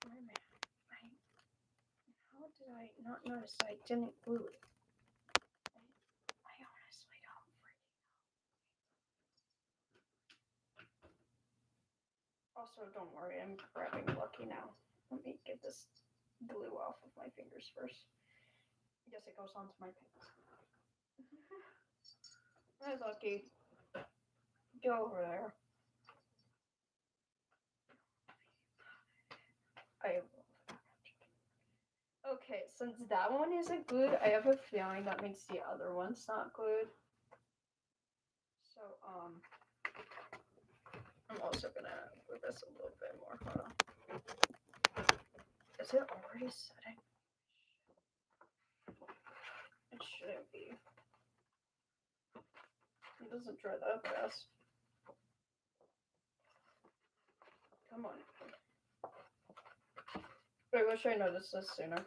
My man. How did I not notice I didn't glue it? I honestly don't freaking know. Also, don't worry, I'm grabbing Lucky now. Let me get this glue off of my fingers first. I guess it goes onto my pants. Hi, Lucky. Go over there. I Okay, since that one isn't glued, I have a feeling that means the other one's not glued. So, I'm also gonna glue this a little bit more. Hold on. Is it already setting? It shouldn't be. It doesn't dry that fast. Come on. I wish I noticed this sooner.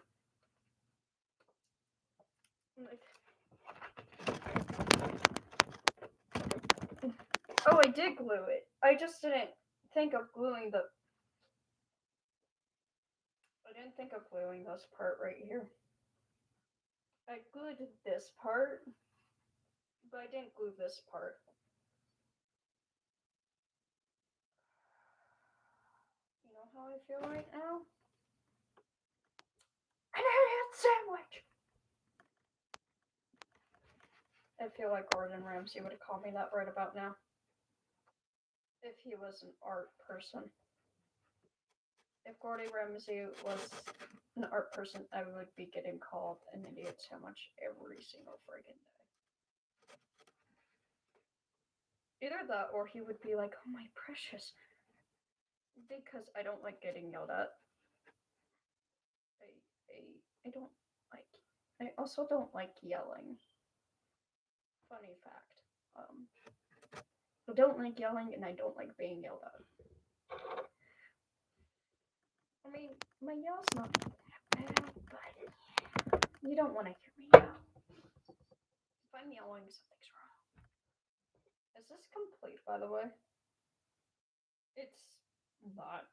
Oh, I did glue it. I just didn't think of gluing the. I didn't think of gluing this part right here. I glued this part, but I didn't glue this part. You know how I feel right now? An idiot sandwich! I feel like Gordon Ramsay would have called me that right about now. If he was an art person. If Gordon Ramsay was an art person, I would be getting called an idiot sandwich every single friggin' day. Either that or he would be like, oh my precious. Because I don't like getting yelled at. I don't like. I also don't like yelling. Funny fact. I don't like yelling and I don't like being yelled at. I mean, my yell's not that bad, but you don't want to hear me yell. If I'm yelling, something's wrong. Is this complete, by the way? It's not.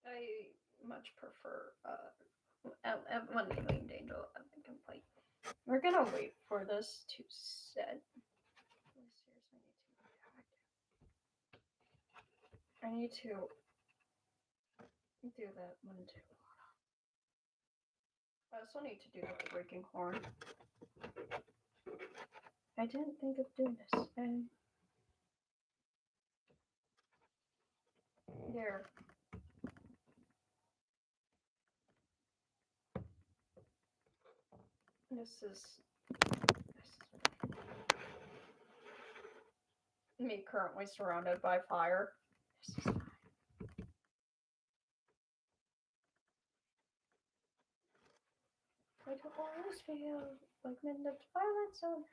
I much prefer one winged angel complete. We're gonna wait for this to set. I need to do that one too. I also need to do the breaking horn. I didn't think of doing this. There. This is me currently surrounded by fire. This is I always feel like in the twilight zone.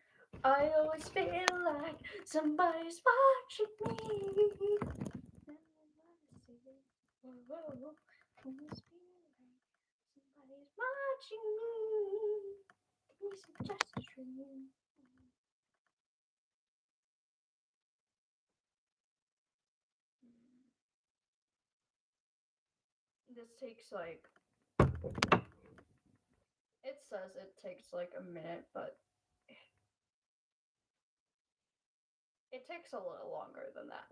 I always feel like somebody's watching me. Whoa, always feel like somebody's watching me. Give me suggestions. This takes like. It says it takes like a minute, but it takes a little longer than that.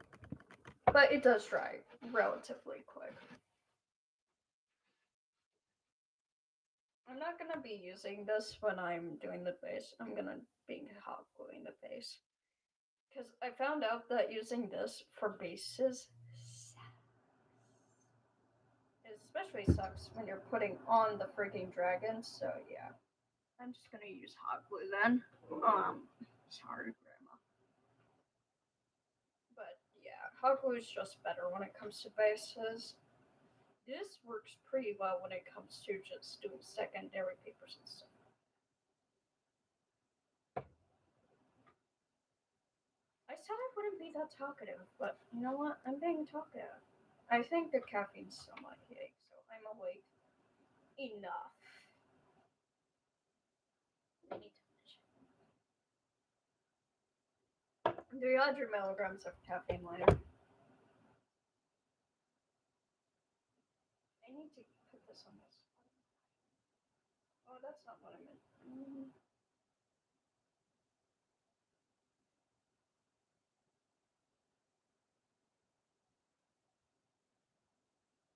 But it does dry relatively quick. I'm not gonna be using this when I'm doing the base. I'm gonna be hot gluing the base. Because I found out that using this for bases especially sucks when you're putting on the freaking dragon, so yeah. I'm just gonna use hot glue then. Sorry, Grandma. But yeah, hot glue is just better when it comes to bases. This works pretty well when it comes to just doing secondary papers and stuff. I said I wouldn't be that talkative, but you know what? I'm being talkative. I think the caffeine's still my headache, so I'm awake enough. 300 milligrams of caffeine later. I need to put this on this. Oh, that's not what I meant.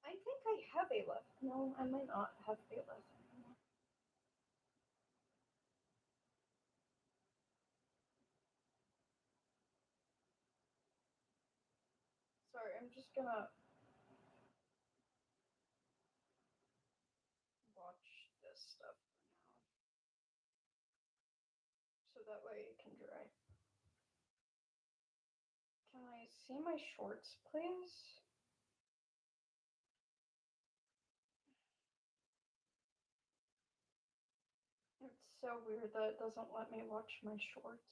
I think I have a left. No, I might not have a left anymore. Sorry, I'm just gonna watch this stuff for now. So that way it can dry. Can I see my shorts, please? It's so weird that it doesn't let me watch my shorts.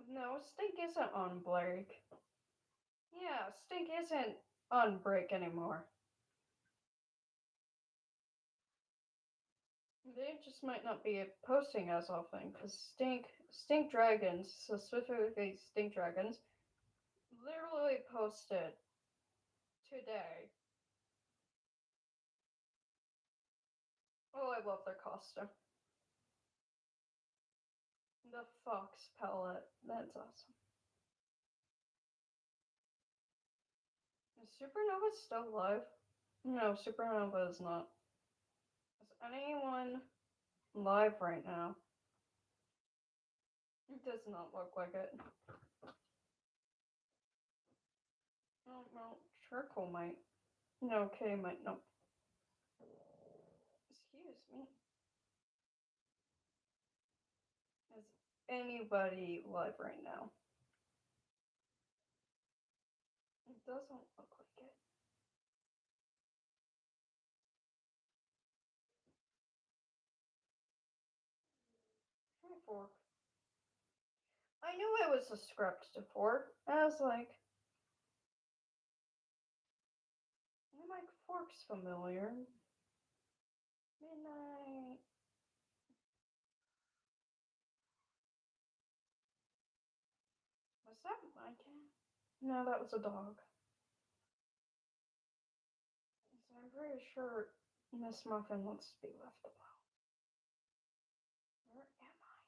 No, Stink isn't on break. Yeah, Stink isn't on break anymore. They just might not be posting as often because Stink Dragons, so specifically Stink Dragons, literally posted today. Oh, I love their costume. The fox pellet. That's awesome. Is Supernova still alive? No, Supernova is not. Is anyone live right now? It does not look like it. Oh, well, Charcoal might. No, Kitty might. No. Excuse me. Is anybody live right now? doesn't look like it. My fork. I knew it was a script to fork. I was like, my fork's familiar. Midnight. Was that my cat? No, that was a dog. So I'm pretty sure Miss Muffin wants to be left alone. Where am I?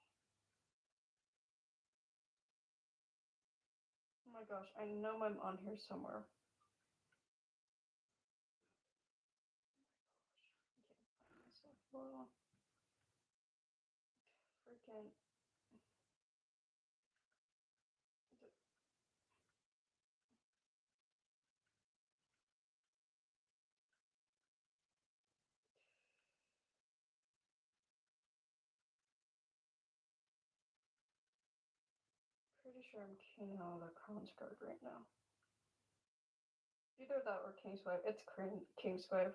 Oh my gosh, I know I'm on here somewhere. Well, freaking. Pretty sure I'm Kino the Crown's card right now. Either that or Kingswave. It's Kingswave.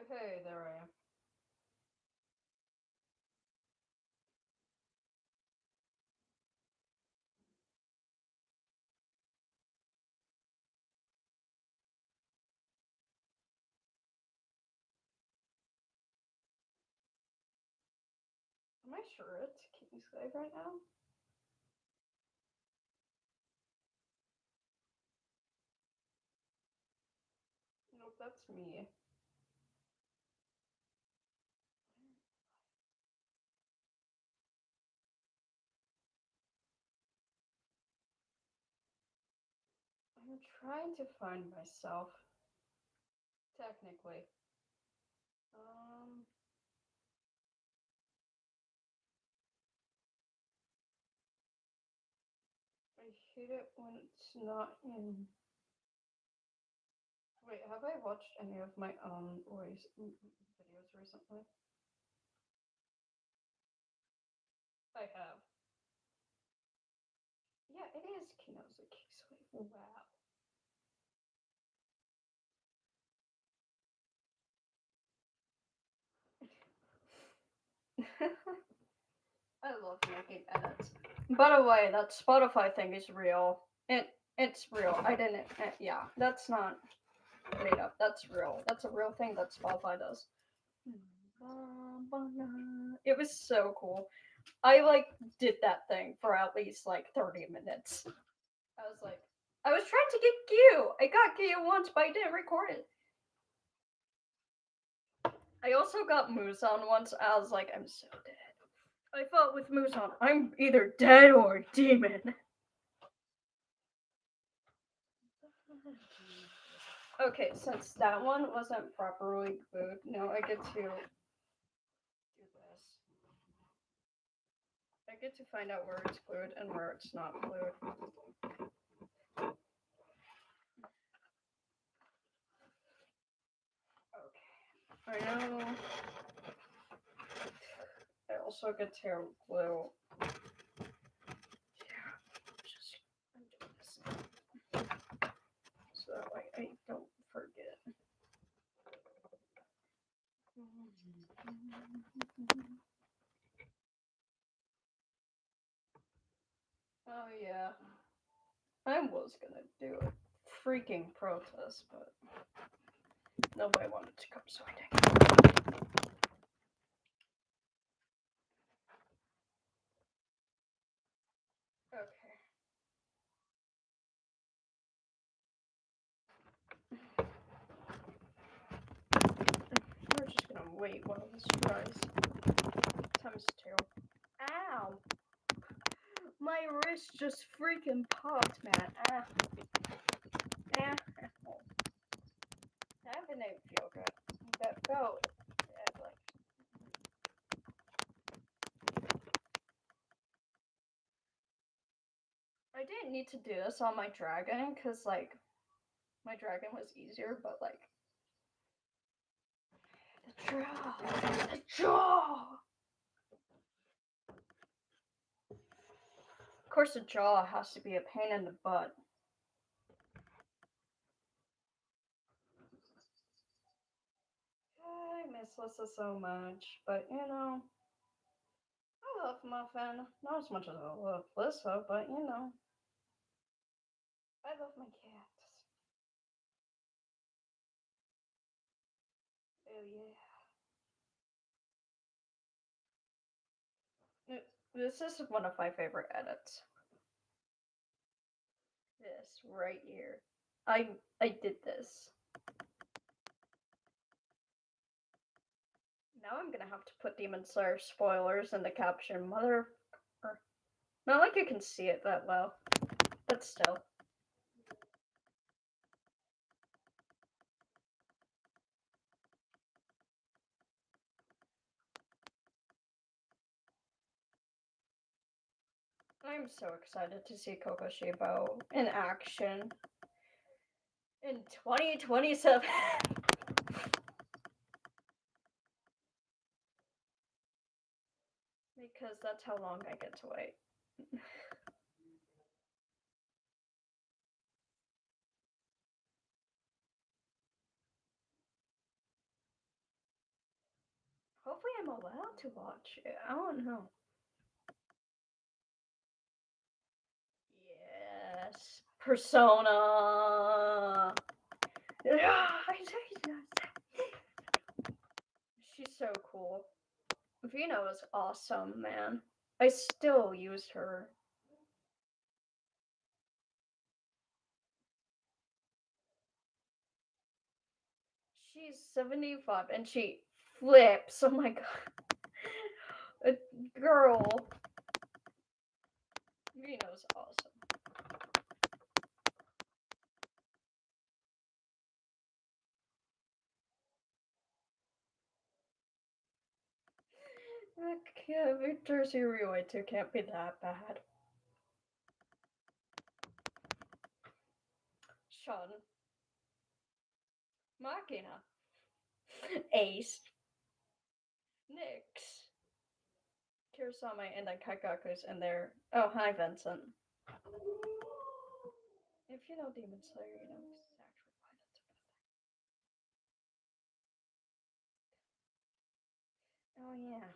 Hey, there I am. Am I sure it's Kingswave right now? Nope, that's me. I'm trying to find myself. Technically. Um. I hate it when it's not in. Wait, have I watched any of my own voice videos recently? I have. Yeah, it is Kino's a Kingswave. Wow. I love making edits. By the way, that Spotify thing is real. It's real. I didn't. Yeah, that's not made up. That's real. That's a real thing that Spotify does. It was so cool. I like did that thing for at least like 30 minutes. I was like, I was trying to get Gyu. I got Gyu once, but I didn't record it. I also got Musan once. I was like, I'm so dead. I fought with Musan. I'm either dead or a demon. Okay, since that one wasn't properly glued, now I get to do this. I get to find out where it's glued and where it's not glued. Okay. I know. I also get to glue. Yeah, just undo this. So that way I don't forget. Oh yeah. I was gonna do a freaking protest, but nobody wanted to come, so I didn't. Okay. We're just gonna wait while this dries. Times 2. Ow! My wrist just freaking popped, man. Ah. That didn't feel good. That felt like. I didn't need to do this on my dragon because, like, my dragon was easier, but, like, the jaw! The jaw! Of course, the jaw has to be a pain in the butt. I miss Lissa so much, but you know, I love Muffin. Not as much as I love Lissa, but you know, I love my cats. Oh yeah. This is one of my favorite edits. This right here. I did this. Now I'm gonna have to put Demon Slayer spoilers in the caption. Mother. Not like you can see it that well, but still. I'm so excited to see Kokoshibo in action in 2027. Because that's how long I get to wait. Hopefully I'm allowed to watch it. I don't know. Yes. Persona. She's so cool. Vino is awesome, man. I still use her. She's 75 and she flips. Oh my god. A girl. Vino's awesome. Okay, Victor's Yurioi 2 can't be that bad. Shun. Machina. Ace. Nyx. Kirasame and then Kaikaku's in there. Oh, hi, Vincent. If you know Demon Slayer, you know exactly why that's a good thing. Oh, yeah.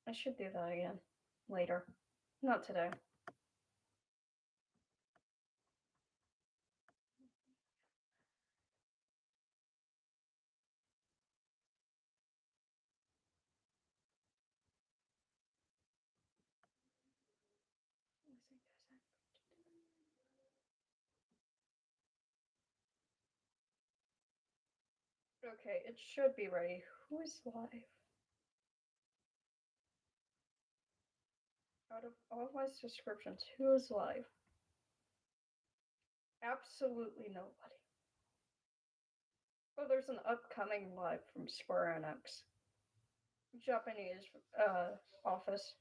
I should do that again. Later. Not today. Okay, it should be ready. Who is live? Out of all my subscriptions, who is live? Absolutely nobody. Oh, there's an upcoming live from Square Enix. Japanese office.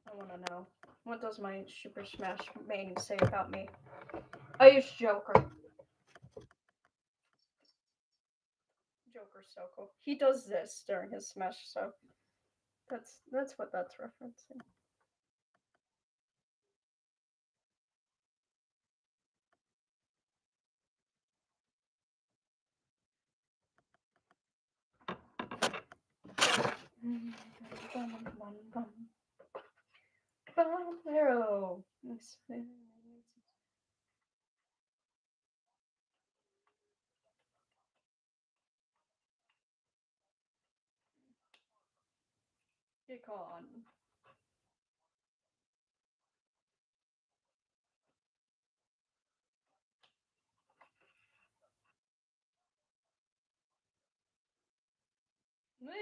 I want to know. What does my Super Smash main say about me? I use Joker. Joker's so cool. He does this during his Smash, so that's what that's referencing. Arrow. Get on.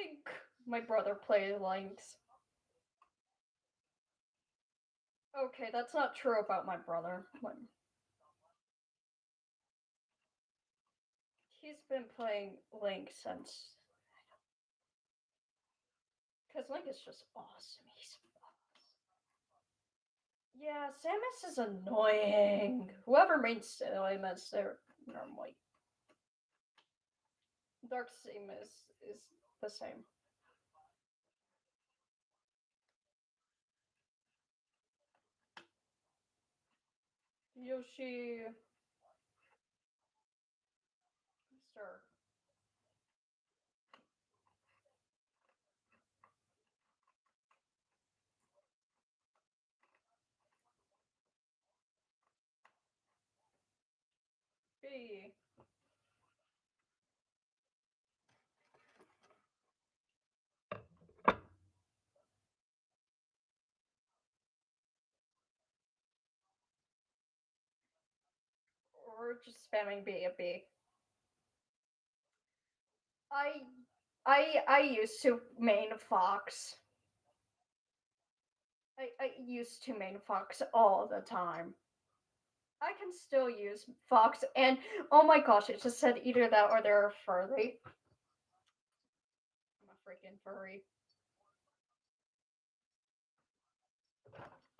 Link. My brother plays Links. Okay, that's not true about my brother. He's been playing Link since. Because Link is just awesome. He's. Yeah, Samus is annoying. Whoever made Samus, they're normally. Dark Samus is the same. Yoshi. Sir. B. Or just spamming B a B. I I used to main Fox. I used to main Fox all the time. I can still use Fox, and oh my gosh, it just said either that or they're a furry. I'm a freaking furry.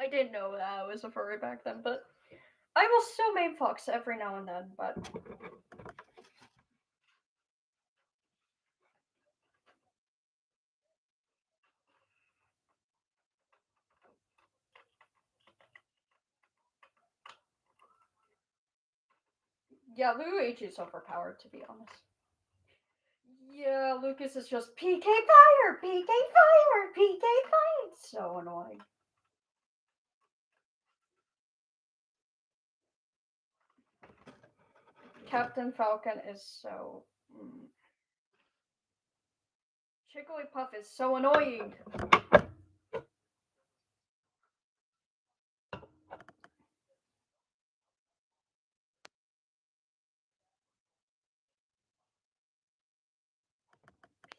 I didn't know that I was a furry back then, but I will still main Fox every now and then. But yeah, Luigi is overpowered, to be honest. Yeah, Lucas is just PK fire, PK fire, PK fire. It's so annoying. Captain Falcon is so. Jigglypuff is so annoying.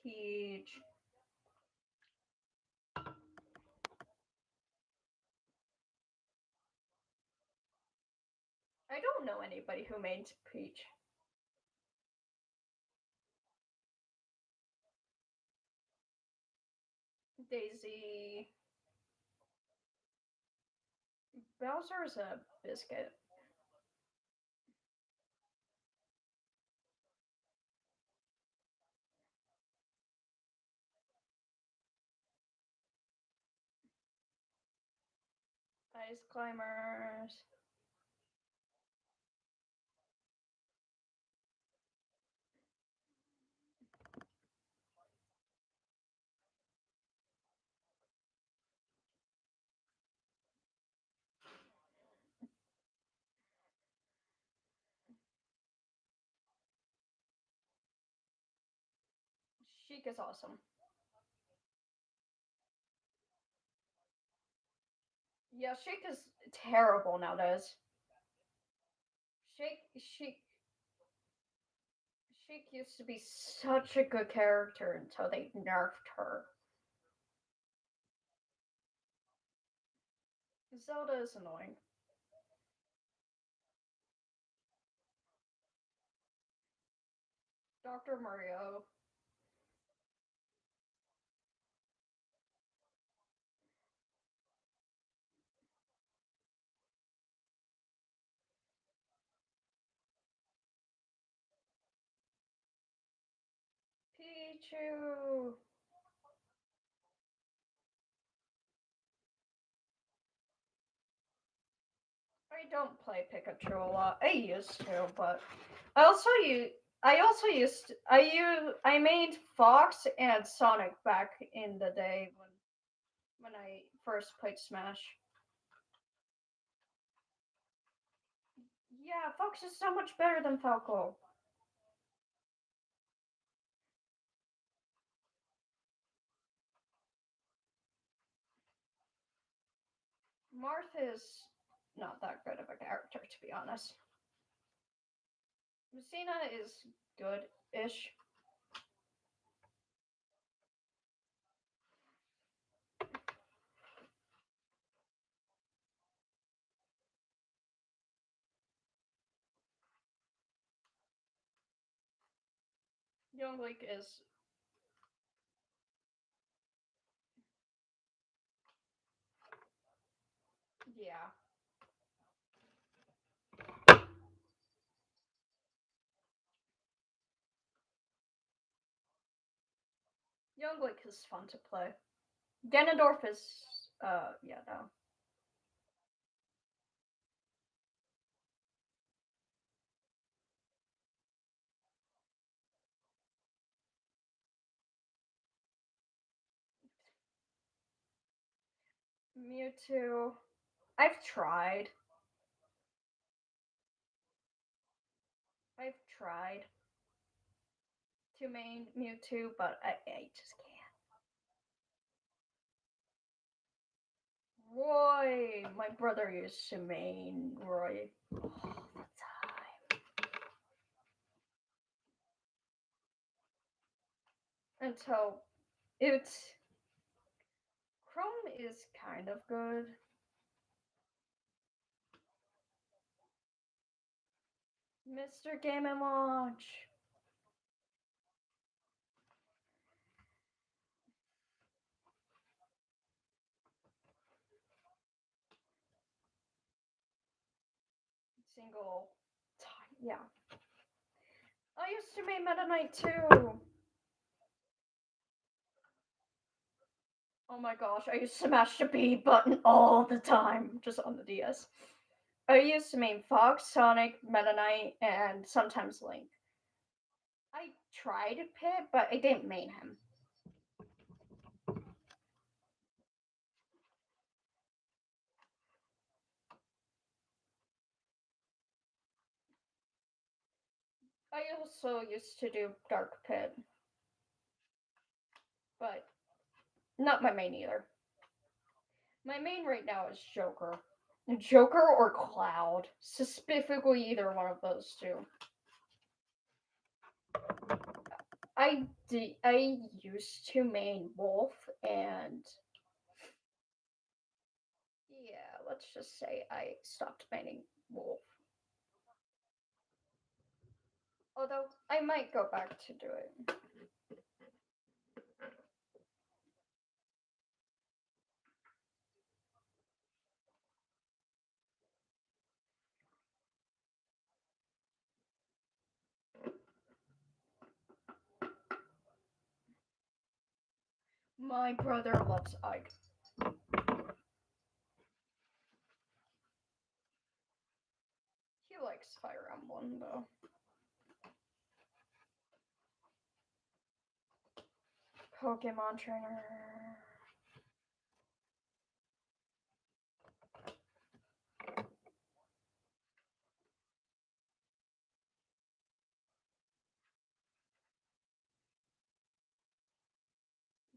Peach. I don't know anybody who made Peach. Daisy. Bowser's a biscuit. Ice climbers. Sheik is awesome. Yeah, Sheik is terrible nowadays. Sheik Sheik used to be such a good character until they nerfed her. Zelda is annoying. Dr. Mario. Pichu. I don't play Pikachu a lot. I used to, but I also use. I made Fox and Sonic back in the day when I first played Smash. Yeah, Fox is so much better than Falco. Marth is not that good of a character, to be honest. Messina is good-ish. Young Lake is. Yeah. Young Lake is fun to play. Ganondorf is. Yeah, no. Mewtwo. I've tried. I've tried to main Mewtwo, but I just can't. Roy! My brother used to main Roy all the time. Until it's. Chrome is kind of good. Mr. Game and Watch. Single time. Yeah. I used to main Meta Knight too. Oh my gosh, I used to mash the B button all the time, just on the DS. I used to main Fox, Sonic, Meta Knight, and sometimes Link. I tried Pit, but I didn't main him. I also used to do Dark Pit, but not my main either. My main right now is Joker. Joker or Cloud. Specifically either one of those two. I used to main Wolf and yeah, let's just say I stopped maining Wolf. Although I might go back to do it. My brother loves Ike. He likes Fire Emblem though. Pokemon trainer.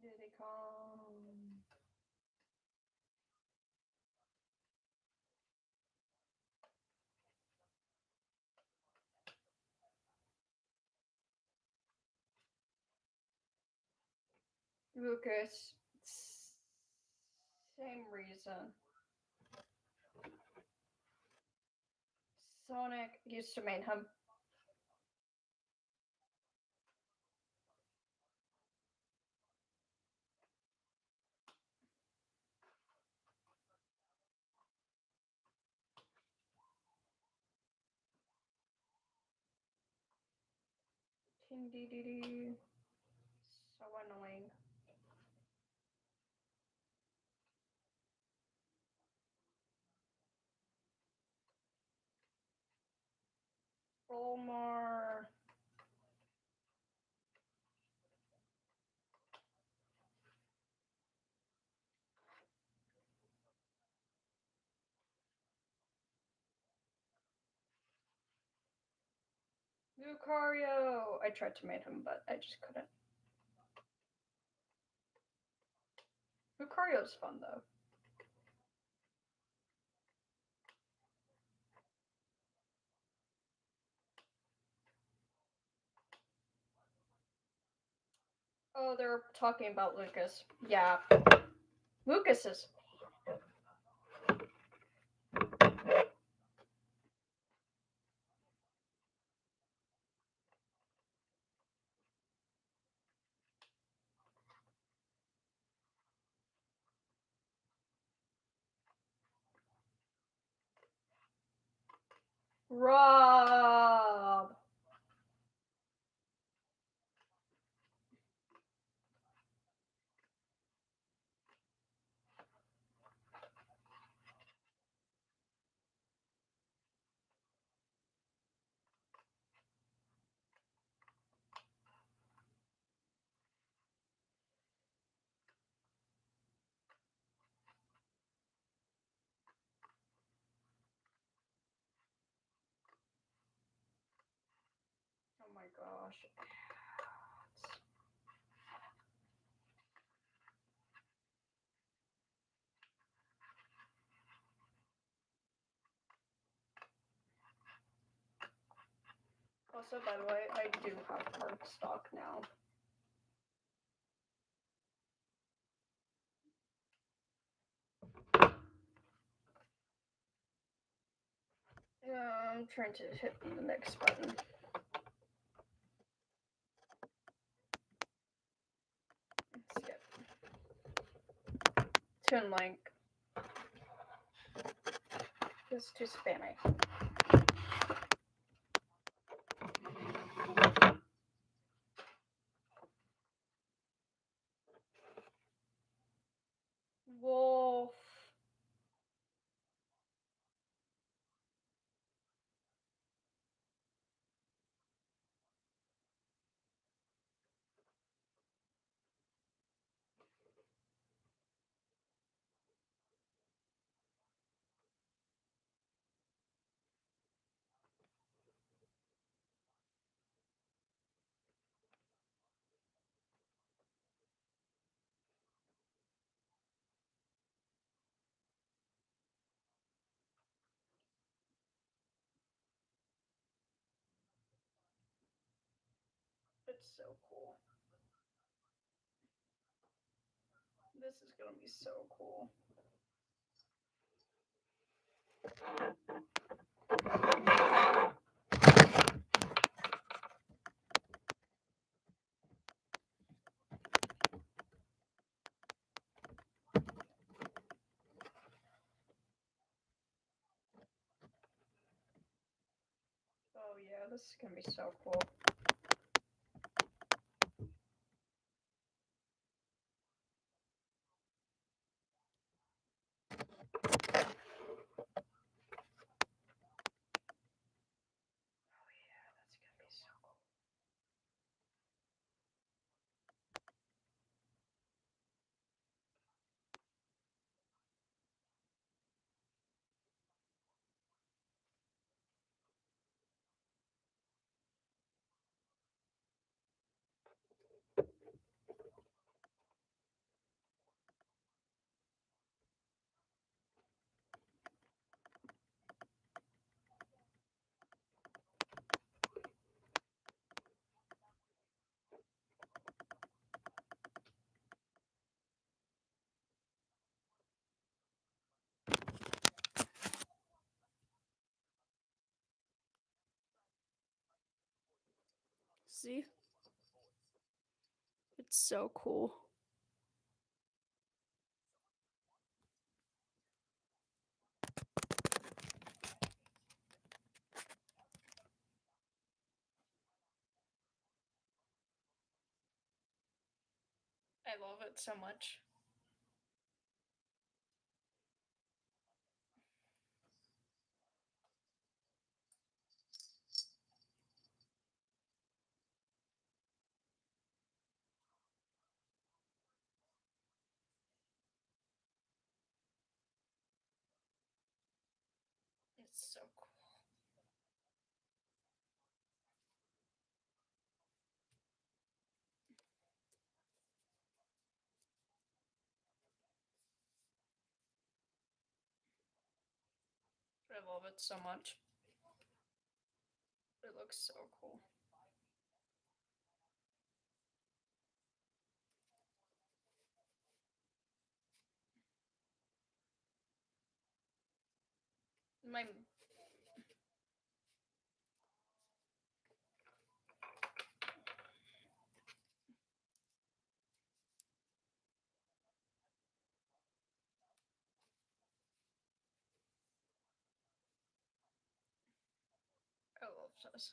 Diddy Kong. Lucas. Same reason. Sonic used to main him. King DDD. So annoying. Omar. Lucario. I tried to main him, but I just couldn't. Lucario's fun though. Oh, they're talking about Lucas. Yeah. Lucas is. Rob. Oh my gosh. Also, by the way, I do have cardstock now. I'm trying to hit the next button. Skip. Tune link. It's too spammy. Wolf. It's so cool. This is gonna be so cool. Oh yeah, this is gonna be so cool. Oh yeah, that's gonna be so cool. See? It's so cool. I love it so much. It's so cool. I love it so much. It looks so cool. My this.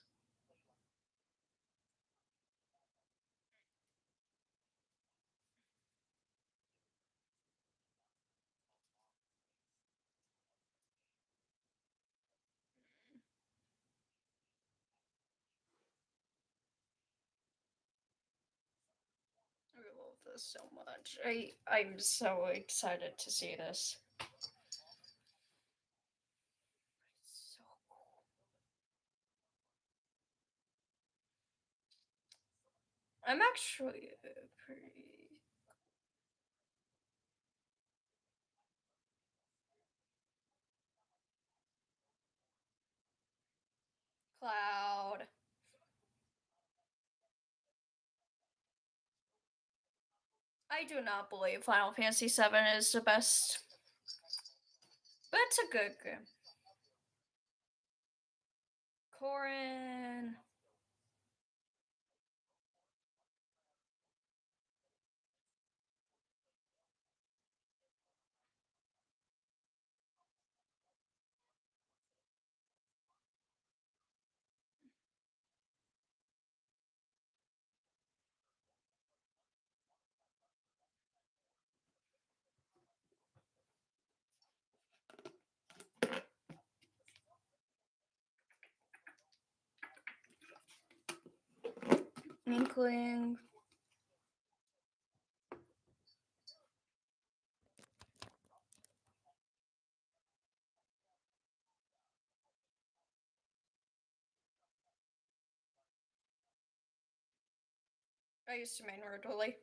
I love this so much. I'm so excited to see this. So cool. I'm actually pretty Cloud. I do not believe Final Fantasy VII is the best, but it's a good game. Corin. Inkling. I used to main Rodoli.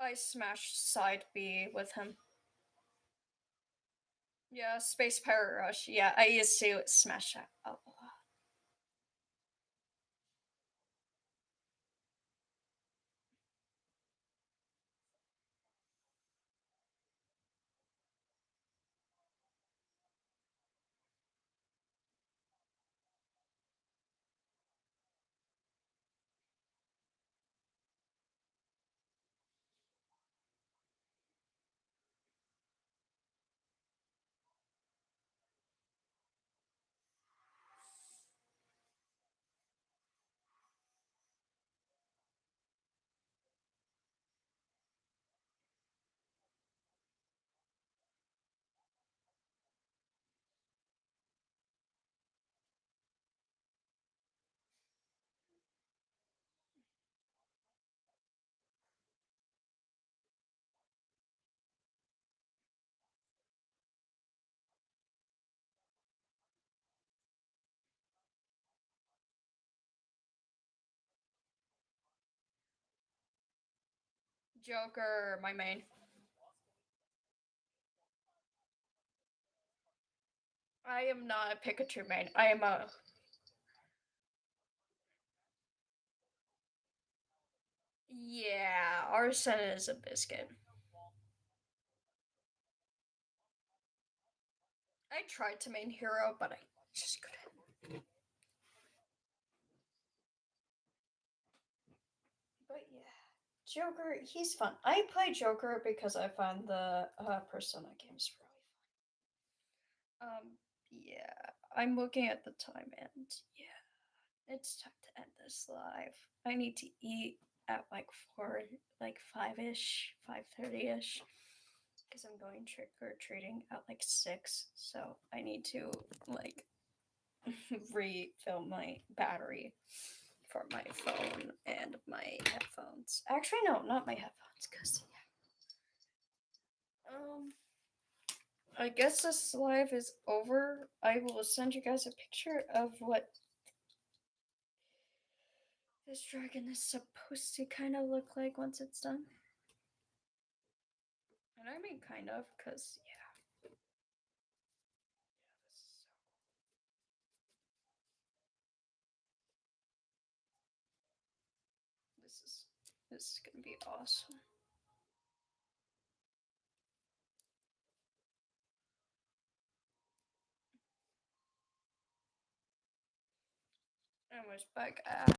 I smashed side B with him. Yeah, Space Pirate Rush. Yeah, I used to smash that a lot. Joker, my main. I am not a Pikachu main. I am a. Yeah, Arson is a biscuit. I tried to main hero, but I just couldn't. But yeah, Joker, he's fun. I play Joker because I find the Persona games really fun. Yeah, I'm looking at the time and yeah, it's time to end this live. I need to eat at like 4, like 5-ish, 5:30-ish, because I'm going trick or treating at like 6. So I need to like refill my battery for my phone and my headphones. Actually, no, not my headphones, because um, I guess this live is over. I will send you guys a picture of what this dragon is supposed to kind of look like once it's done. And I mean kind of, because yeah. This is this is gonna be awesome. Anyways, back at